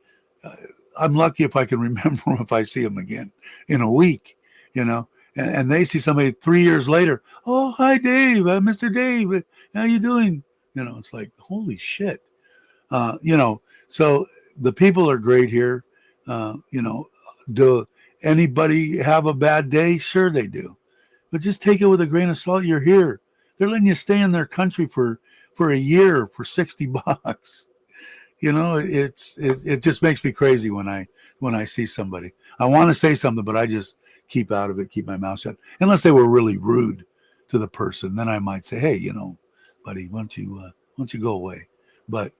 Speaker 1: I'm lucky if I can remember them if I see them again in a week, you know, and they see somebody 3 years later. Oh, hi, Dave, Mr. Dave. How you doing? You know, it's like, holy shit. You know, so the people are great here. You know, do anybody have a bad day? Sure they do. But just take it with a grain of salt. You're here. They're letting you stay in their country for a year for $60. You know, it just makes me crazy when I see somebody. I want to say something, but I just keep out of it, keep my mouth shut. Unless they were really rude to the person, then I might say, hey, you know, buddy, why don't you go away? But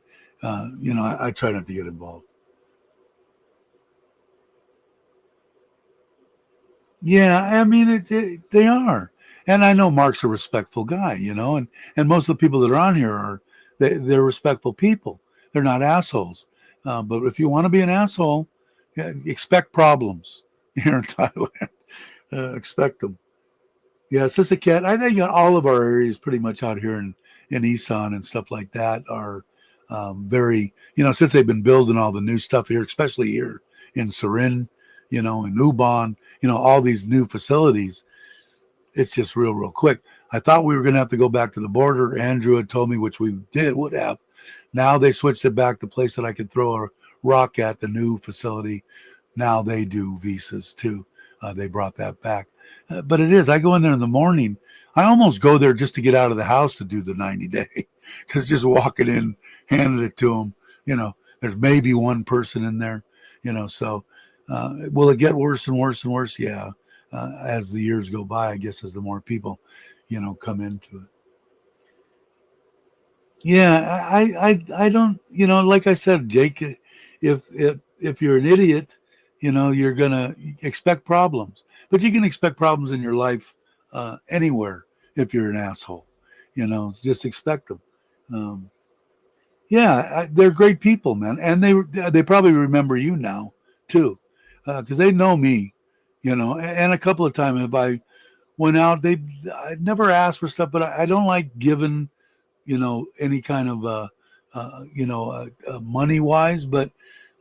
Speaker 1: you know, I try not to get involved. Yeah, I mean, they are, and I know Mark's a respectful guy, you know, and most of the people that are on here they're respectful people. They're not assholes. But if you want to be an asshole, yeah, expect problems here in Thailand. Expect them. Yeah, Sister Cat. I think all of our areas, pretty much out here in Isan and stuff like that, are very, you know, since they've been building all the new stuff here, especially here in Surin, you know, in Ubon, you know, all these new facilities. It's just real quick. I thought we were going to have to go back to the border. Andrew had told me, which we would have. Now they switched it back to the place that I could throw a rock at, the new facility. Now they do visas too. They brought that back. But it is. I go in there in the morning. I almost go there just to get out of the house to do the 90-day, because just walking in, handing it to them, you know, there's maybe one person in there, you know. So will it get worse and worse and worse? Yeah. As the years go by, I guess, as the more people, you know, come into it. Yeah, I don't, you know, like I said, Jake, if you're an idiot, you know, you're gonna expect problems. But you can expect problems in your life anywhere if you're an asshole. You know, just expect them. Um, yeah, they're great people, man, and they probably remember you now too, because they know me, you know. And a couple of times if I went out, I never asked for stuff, but I don't like giving, you know, any kind of you know, money wise. But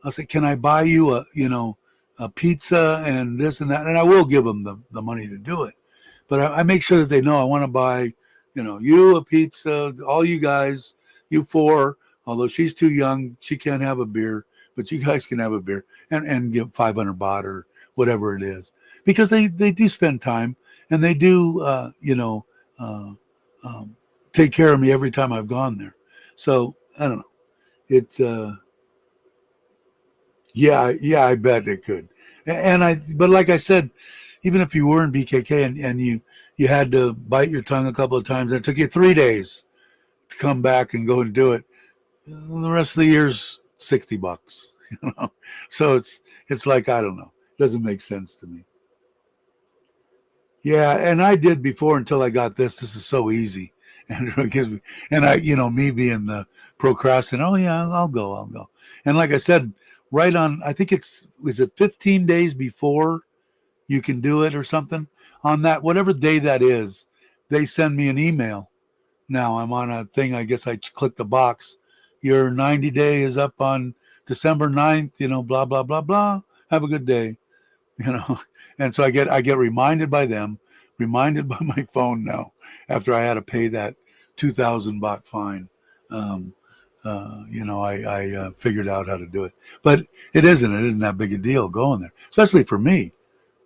Speaker 1: I'll say, can I buy you a pizza and this and that, and I will give them the money to do it. But I make sure that they know I want to buy, you know, you a pizza, all you guys, you four. Although she's too young, she can't have a beer, but you guys can have a beer and give 500 baht or whatever it is, because they do spend time, and they do you know, take care of me every time I've gone there. So I don't know. It's yeah, I bet it could. But like I said, even if you were in BKK and you had to bite your tongue a couple of times, and it took you 3 days to come back and go and do it. The rest of the year's $60, you know. So it's like I don't know. It doesn't make sense to me. Yeah, and I did before until I got this. This is so easy, and it gives me, and me being the procrastinator. Oh yeah, I'll go. And like I said, right on. I think is it 15 days before you can do it or something. On that whatever day that is, they send me an email. Now I'm on a thing. I guess I click the box. Your 90-day is up on December 9th. Blah blah blah blah. Have a good day. you know and so I get reminded by them, reminded by my phone now, after I had to pay that 2,000 baht fine. um I figured out how to do it, but it isn't that big a deal going there, especially for me.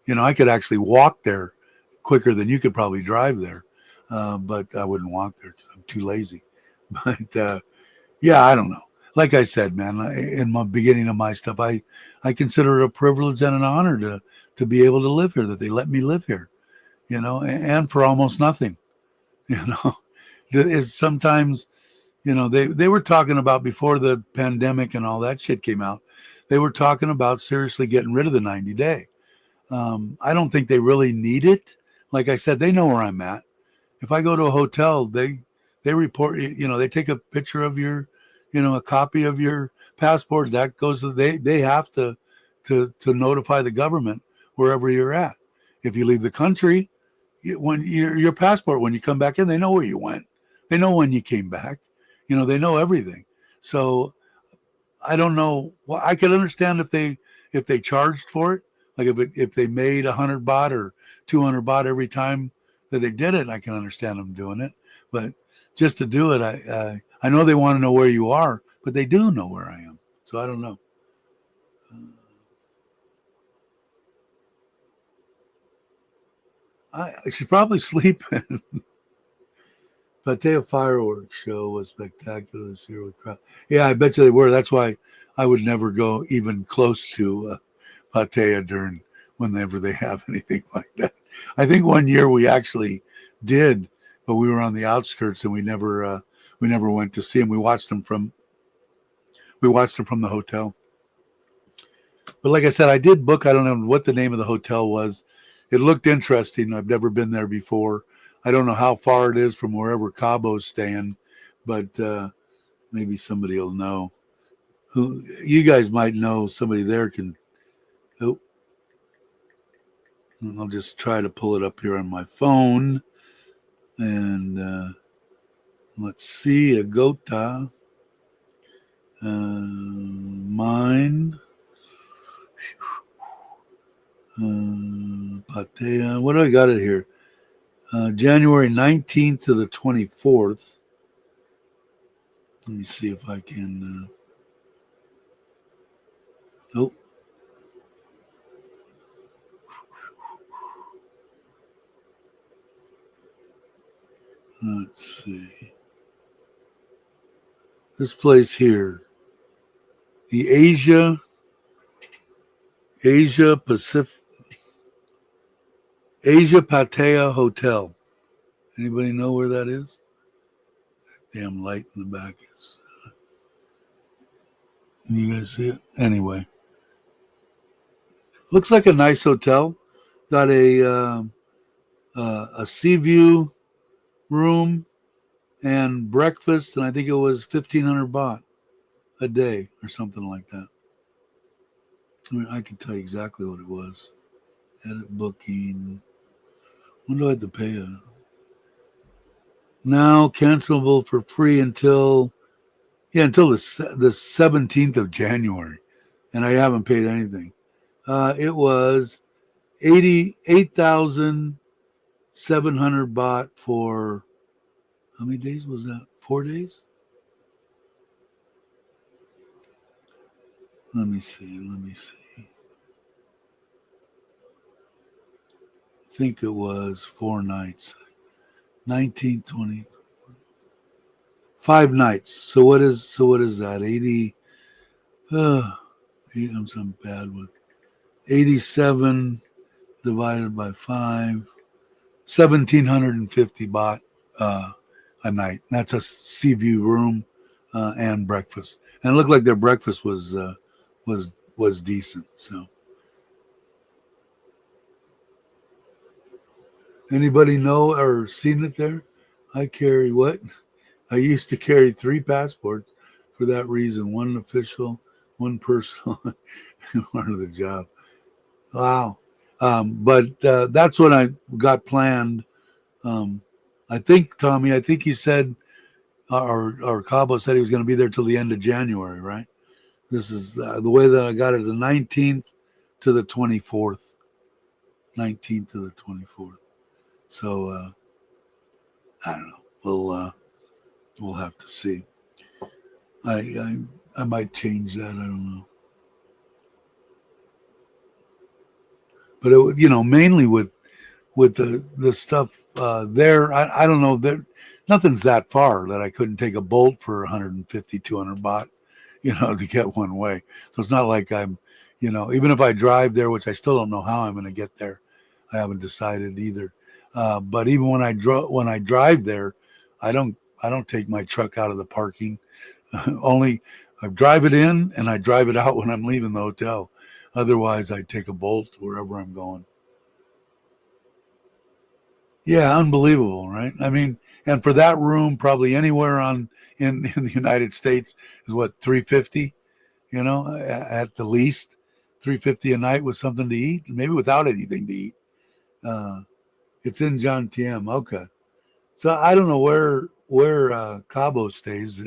Speaker 1: I could actually walk there quicker than you could probably drive there, but I wouldn't walk there because I'm too lazy. But yeah, I don't know. Like I said, man, in my beginning of my stuff, I consider it a privilege and an honor to be able to live here, that they let me live here, and for almost nothing, you know. Is sometimes, they were talking about, before the pandemic and all that shit came out, they were talking about seriously getting rid of the 90-day. I don't think they really need it. Like I said, they know where I'm at. If I go to a hotel, they report, they take a picture of your, a copy of your passport. That goes to, they have to notify the government wherever you're at. If you leave the country, when your passport, when you come back in, they know where you went. They know when you came back. They know everything. So I don't know. Well, I could understand if they charged for it, like if they made 100 baht or 200 baht every time that they did it. I can understand them doing it, but just to do it, I know they want to know where you are, but they do know where I am. So I don't know. I should probably sleep. Pattaya fireworks show was spectacular this year with crowd. Yeah, I bet you they were. That's why I would never go even close to Pattaya during whenever they have anything like that. I think one year we actually did, but we were on the outskirts and we never went to see them. We watched them from the hotel. But like I said, I did book. I don't know what the name of the hotel was. It looked interesting. I've never been there before. I don't know how far it is from wherever Cabo's staying, but maybe somebody will know. Who you guys might know? Somebody there can. Oh, I'll just try to pull it up here on my phone, and let's see. Agota, mine, Patea. What do I got it here? January 19th to the 24th. Let me see if I can. Oh, let's see. This place here, the Asia Pacific, Asia Pattaya Hotel. Anybody know where that is? Damn light in the back is. Can you guys see it? Anyway, looks like a nice hotel. Got a sea view room and breakfast, and I think it was 1,500 baht a day or something like that. I mean, I can tell you exactly what it was. Edit booking. When do I have to pay it? Now cancelable for free until the 17th of January, and I haven't paid anything. It was 88,700 baht for how many days was that? 4 days? Let me see. I think it was 4 nights. 19, 20, 5 nights. So what is that? 80. I'm so bad with 87 divided by 5. 1,750 baht a night. That's a sea view room and breakfast. And it looked like their breakfast was decent. So, anybody know or seen it there? I carry what? I used to carry 3 passports for that reason. One official, one personal, one of the job. Wow. But that's what I got planned. Um, I think, Tommy, I think you said, or Cabo said he was going to be there till the end of January, right? This is the way that I got it, the 19th to the 24th. 19th to the 24th. So, I don't know. We'll have to see. I might change that. I don't know. But mainly with the stuff there, I don't know. Nothing's that far that I couldn't take a Bolt for 150, 200 baht, to get one way. So it's not like I'm, even if I drive there, which I still don't know how I'm going to get there. I haven't decided either. But even when I drive there, I don't take my truck out of the parking. Only I drive it in and I drive it out when I'm leaving the hotel. Otherwise, I take a Bolt wherever I'm going. Yeah, unbelievable, right? I mean, and for that room, probably anywhere in the United States is what, 350, at the least, 350 a night with something to eat, maybe without anything to eat. Uh, it's in John Tiem. Okay, so I don't know where Cabo stays.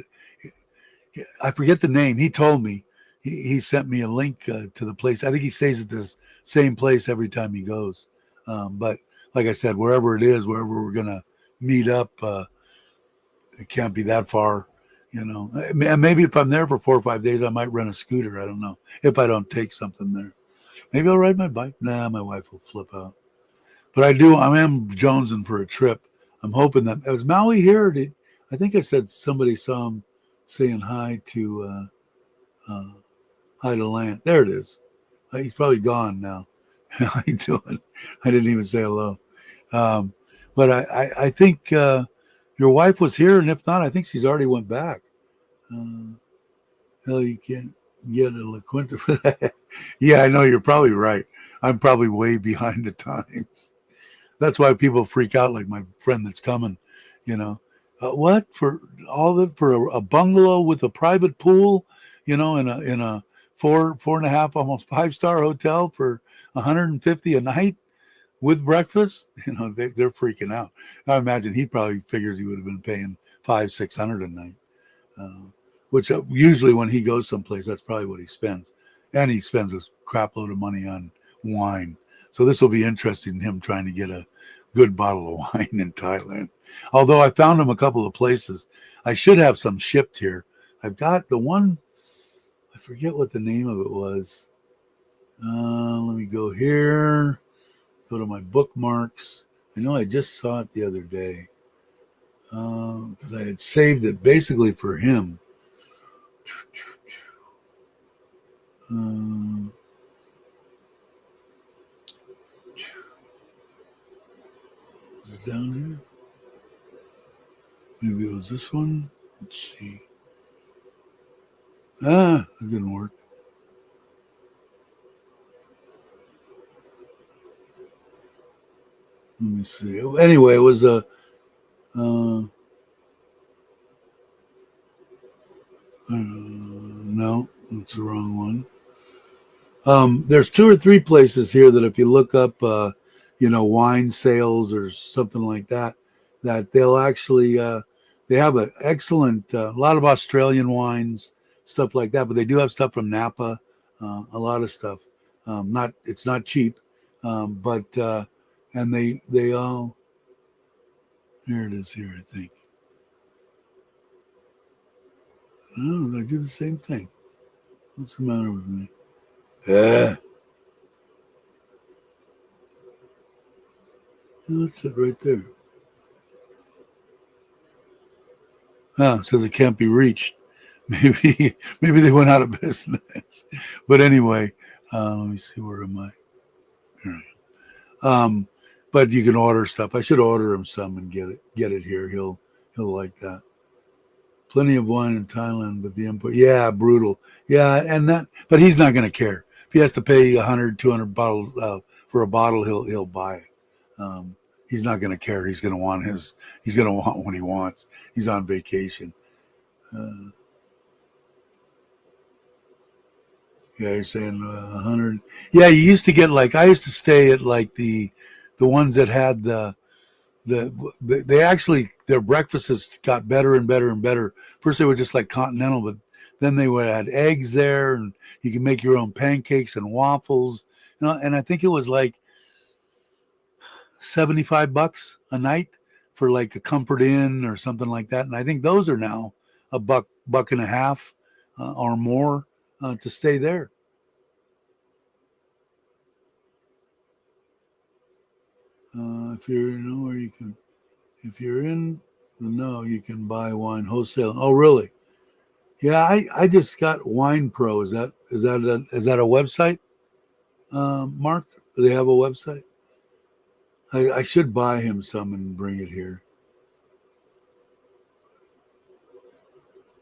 Speaker 1: I forget the name. He told me. He sent me a link to the place. I think he stays at this same place every time he goes. But like I said, wherever it is, wherever we're gonna meet up, it can't be that far. And maybe if I'm there for 4 or 5 days, I might rent a scooter. I don't know if I don't take something there. Maybe I'll ride my bike. Nah, my wife will flip out. But I am jonesing for a trip. I'm hoping that was Maui here. I think I said somebody saw him saying hi to hi to Land. There it is. He's probably gone now. How you doing? I didn't even say hello. Um, but I think your wife was here, and if not, I think she's already went back. Uh, Hell, you can't get a La Quinta for that. Yeah, I know you're probably right. I'm probably way behind the times. That's why people freak out, like my friend that's coming. You know, what for a bungalow with a private pool? In a four and a half, almost 5-star hotel for 150 a night with breakfast. They're freaking out. I imagine he probably figures he would have been paying 500-600 a night. Which usually when he goes someplace, that's probably what he spends. And he spends a crap load of money on wine. So this will be interesting, him trying to get a good bottle of wine in Thailand. Although I found him a couple of places. I should have some shipped here. I've got the one, I forget what the name of it was. Let me go here, go to my bookmarks. I know I just saw it the other day because I had saved it basically for him. Is it down here? Maybe it was this one. Let's see. It didn't work. Let me see. Anyway, it was a. No, that's the wrong one. There's 2 or 3 places here that if you look up, wine sales or something like that, that they'll actually they have an excellent a lot of Australian wines, stuff like that. But they do have stuff from Napa, a lot of stuff. Not it's not cheap, but and they all here it is here I think. Oh, they do the same thing. What's the matter with me? That's it right there. Says it can't be reached. Maybe they went out of business. But anyway, let me see. Where am I? Here I am. But you can order stuff. I should order him some and get it here. He'll like that. Plenty of wine in Thailand, but the import, yeah, brutal. Yeah, and that, but he's not going to care. If he has to pay 100, 200 bottles for a bottle, he'll buy it. He's not going to care. He's going to want what he wants. He's on vacation. Yeah, you're saying 100. Yeah, you used to get like, I used to stay at like the ones that had they actually, their breakfasts got better and better and better. First they were just like continental, but then they would add eggs there, and you can make your own pancakes and waffles. And I think it was like $75 a night for like a Comfort Inn or something like that. And I think those are now a buck and a half or more to stay there. If you're where you can, if you're in the know, you can buy wine wholesale. Oh, really? Yeah, I just got Wine Pro. Is that a website, Mark? Do they have a website? I should buy him some and bring it here.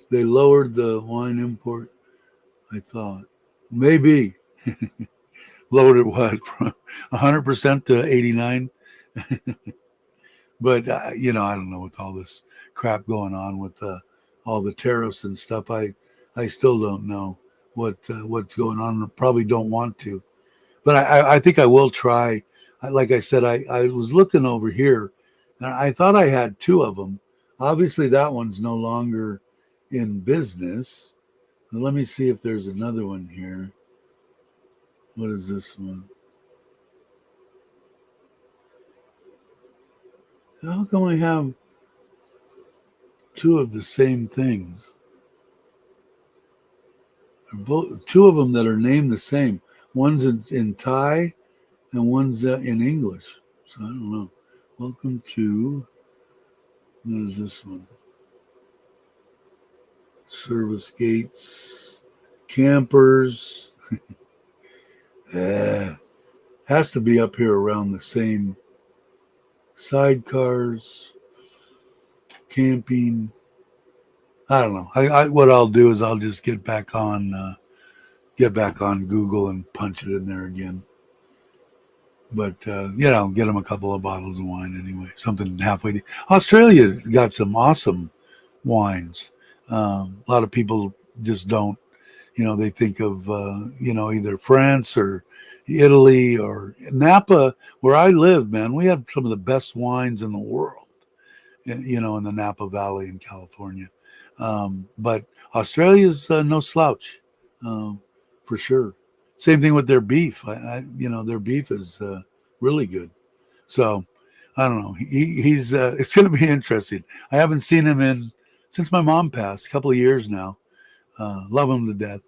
Speaker 1: They lowered the wine import, I thought. Maybe. Lowered it what? From 100% to 89? But, I don't know, with all this crap going on with all the tariffs and stuff, I still don't know what's going on. I probably don't want to. But I think I will try. Like I said, I was looking over here, and I thought I had two of them. Obviously, that one's no longer in business. Let me see if there's another one here. What is this one? How come I have two of the same things? Both two of them that are named the same. One's in Thai and one's in English. So I don't know. Welcome to, what is this one? Service gates, campers. Has to be up here around the same. Sidecars, camping. I don't know. What I'll do is I'll just get back on Google and punch it in there again. But get them a couple of bottles of wine anyway. Something halfway. Australia got some awesome wines. A lot of people just don't. They think of either France or Italy or Napa, where I live. Man, we have some of the best wines in the world. In the Napa Valley in California. But Australia's no slouch, for sure. Same thing with their beef. Their beef is really good. So I don't know. He's it's going to be interesting. I haven't seen him since my mom passed, a couple of years now. Love him to death.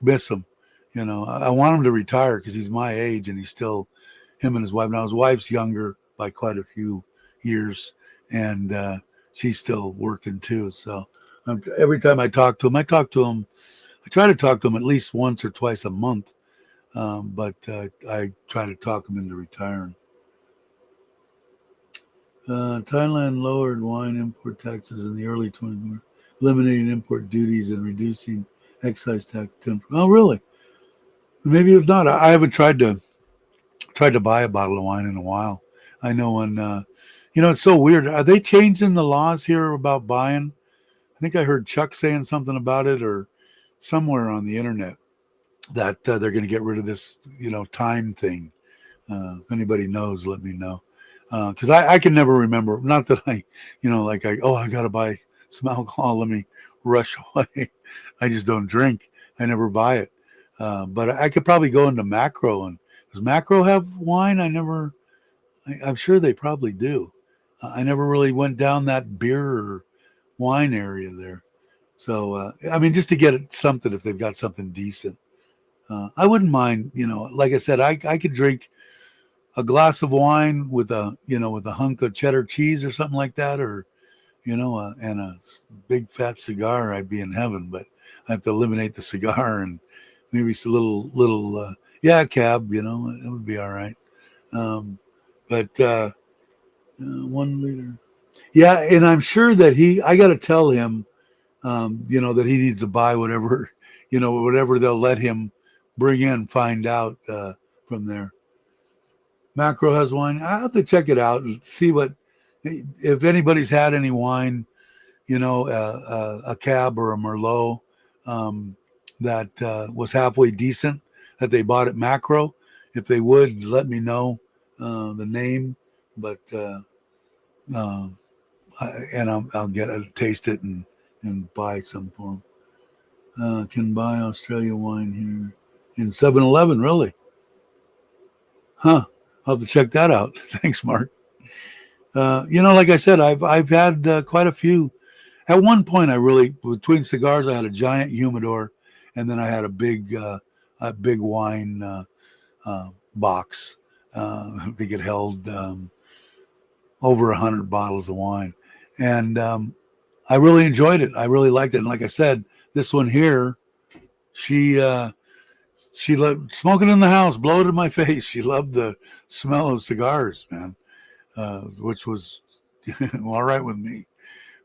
Speaker 1: Miss him. I want him to retire because he's my age and he's still him and his wife. Now his wife's younger by quite a few years, and she's still working too. So every time I try to talk to him at least once or twice a month. But I try to talk him into retiring. Thailand lowered wine import taxes in the early 20s, eliminating import duties and reducing excise tax. Oh, really? Maybe if not, I haven't tried to buy a bottle of wine in a while. I know when, it's so weird. Are they changing the laws here about buying? I think I heard Chuck saying something about it or somewhere on the internet that they're going to get rid of this, time thing. If anybody knows, let me know. Because I can never remember. Not that I got to buy some alcohol. Let me rush away. I just don't drink. I never buy it. But I could probably go into Macro. And does Macro have wine? I'm sure they probably do. I never really went down that beer or wine area there. So, just to get something, if they've got something decent, I wouldn't mind, like I said, I could drink a glass of wine with a hunk of cheddar cheese or something like that, or and a big fat cigar, I'd be in heaven. But I have to eliminate the cigar and maybe it's a little, yeah, cab, it would be all right. But 1 liter. Yeah, and I'm sure that I got to tell him, that he needs to buy whatever, whatever they'll let him bring in, find out from there. Macro has wine. I have to check it out and see if anybody's had any wine, a cab or a Merlot that was halfway decent that they bought at Macro. If they would, let me know the name, but and I'll get taste it and buy some for them. Can buy Australia wine here in 7-Eleven, really? Huh. I'll have to check that out. Thanks, Mark. Like I said, I've had quite a few. At one point, between cigars, I had a giant humidor, and then I had a big wine box. I think it held over 100 bottles of wine, and I really enjoyed it. I really liked it. And like I said, this one here, she loved smoking in the house, blow it in my face. She loved the smell of cigars, man, which was all right with me.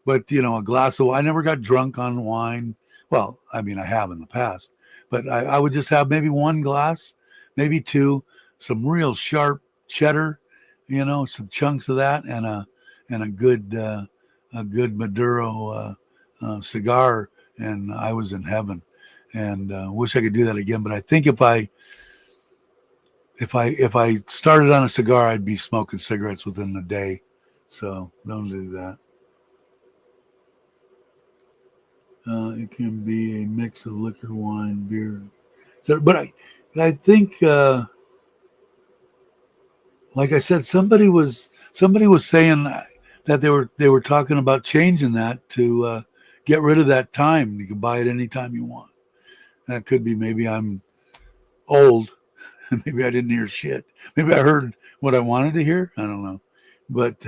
Speaker 1: But, a glass of wine, I never got drunk on wine. Well, I mean, I have in the past, but I would just have maybe one glass, maybe two, some real sharp cheddar, some chunks of that, and a good Maduro cigar, and I was in heaven. And wish I could do that again. But I think if I started on a cigar, I'd be smoking cigarettes within a day. So don't do that. It can be a mix of liquor, wine, beer. So, but I think, like I said, somebody was saying that they were talking about changing that to get rid of that time. You can buy it anytime you want. That could be maybe I'm old. Maybe I didn't hear shit. Maybe I heard what I wanted to hear. I don't know. But,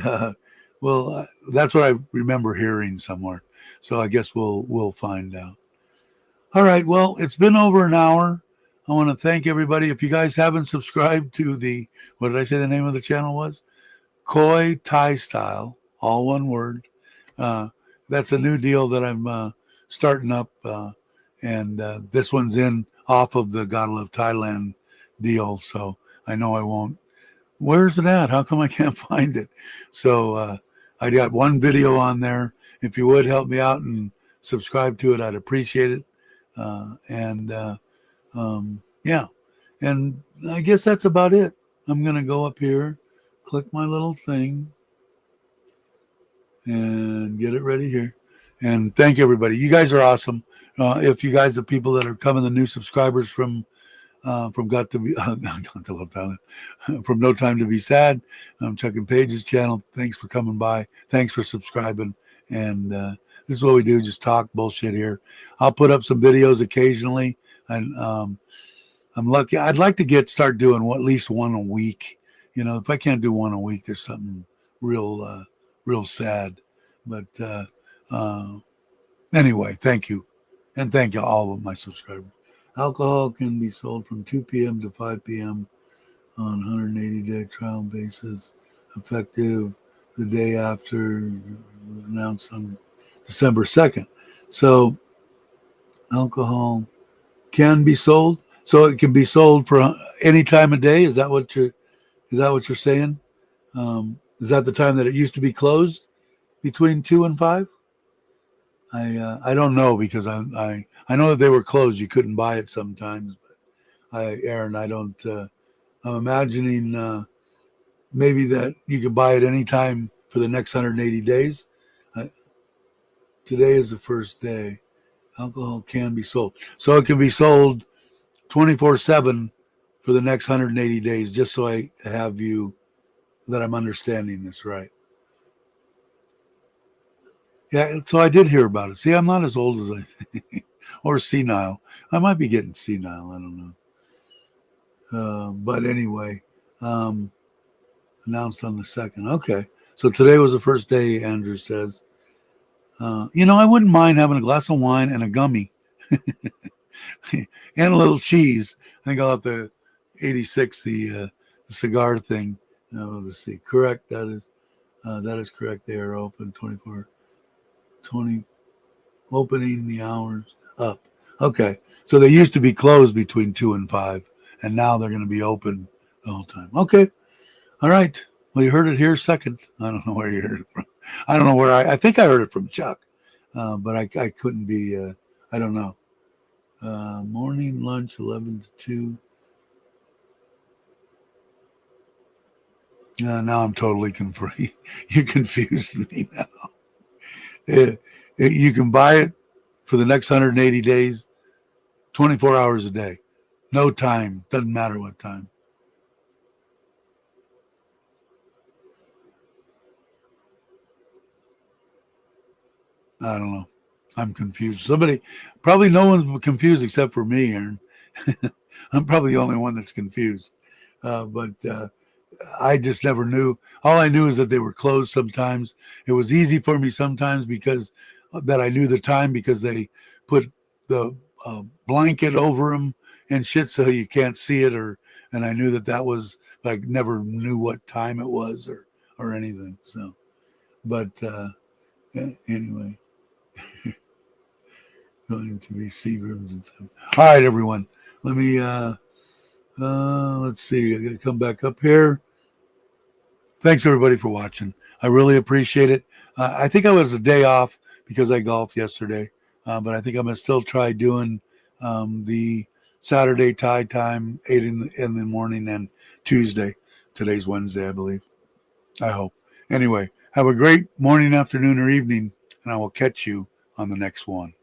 Speaker 1: that's what I remember hearing somewhere. So I guess we'll find out. All right. Well, it's been over an hour. I want to thank everybody. If you guys haven't subscribed to what did I say the name of the channel was? Koi Thai Style, all one word. That's a new deal that I'm starting up. And this one's in off of the Gotta Love Thailand deal. So I know I won't. Where's it at? How come I can't find it? So I got one video on there. If you would help me out and subscribe to it, I'd appreciate it. Yeah. And I guess that's about it. I'm going to go up here, click my little thing, and get it ready here. And thank everybody. You guys are awesome. If you guys are people that are coming, the new subscribers from Got to Love Thailand, from No Time to Be Sad, Chuck and Paige's channel. Thanks for coming by. Thanks for subscribing. And this is what we do, just talk bullshit here. I'll put up some videos occasionally. And I'm lucky. I'd like to start doing at least one a week. If I can't do one a week, there's something real sad. But anyway, thank you. And thank you all of my subscribers. Alcohol can be sold from 2 p.m. to 5 p.m. on 180-day trial basis, effective the day after, announced on December 2nd. So alcohol can be sold. So it can be sold for any time of day. Is that what you're saying? Is that the time that it used to be closed, between 2 and 5? I don't know, because I know that they were closed. You couldn't buy it sometimes. But Aaron, I don't. I'm imagining maybe that you can buy it anytime for the next 180 days. Today is the first day. Alcohol can be sold, so it can be sold 24/7 for the next 180 days. Just so I have that I'm understanding this right. Yeah, so I did hear about it. See, I'm not as old as I think, or senile. I might be getting senile. I don't know. But anyway, announced on the 2nd. Okay, so today was the first day, Andrew says. I wouldn't mind having a glass of wine and a gummy and a little cheese. I think I'll have the 86, the cigar thing. Let's see. Correct. That is correct. They are open 24, 20, opening the hours up. Okay. So they used to be closed between 2 and 5, and now they're going to be open the whole time. Okay. All right. Well, you heard it here second. I don't know where you heard it from. I don't know where I think I heard it from Chuck, but I couldn't be, I don't know. Morning lunch, 11 to 2. Now I'm totally confused. You confused me now. You can buy it for the next 180 days, 24 hours a day. No time. Doesn't matter what time. I don't know. I'm confused. Probably no one's confused except for me, Aaron. I'm probably the only one that's confused. But I just never knew. All I knew is that they were closed sometimes. It was easy for me sometimes because that I knew the time because they put the blanket over them and shit so you can't see it, and I knew that was, like, never knew what time it was or anything. So, but anyway, going to be Seagrams and stuff. All right, everyone. Let me let's see. I got to come back up here. Thanks everybody for watching. I really appreciate it. I think I was a day off because I golfed yesterday, but I think I'm gonna still try doing the Saturday tie time 8 in the morning and Tuesday. Today's Wednesday, I believe. I hope. Anyway, have a great morning, afternoon, or evening, and I will catch you on the next one.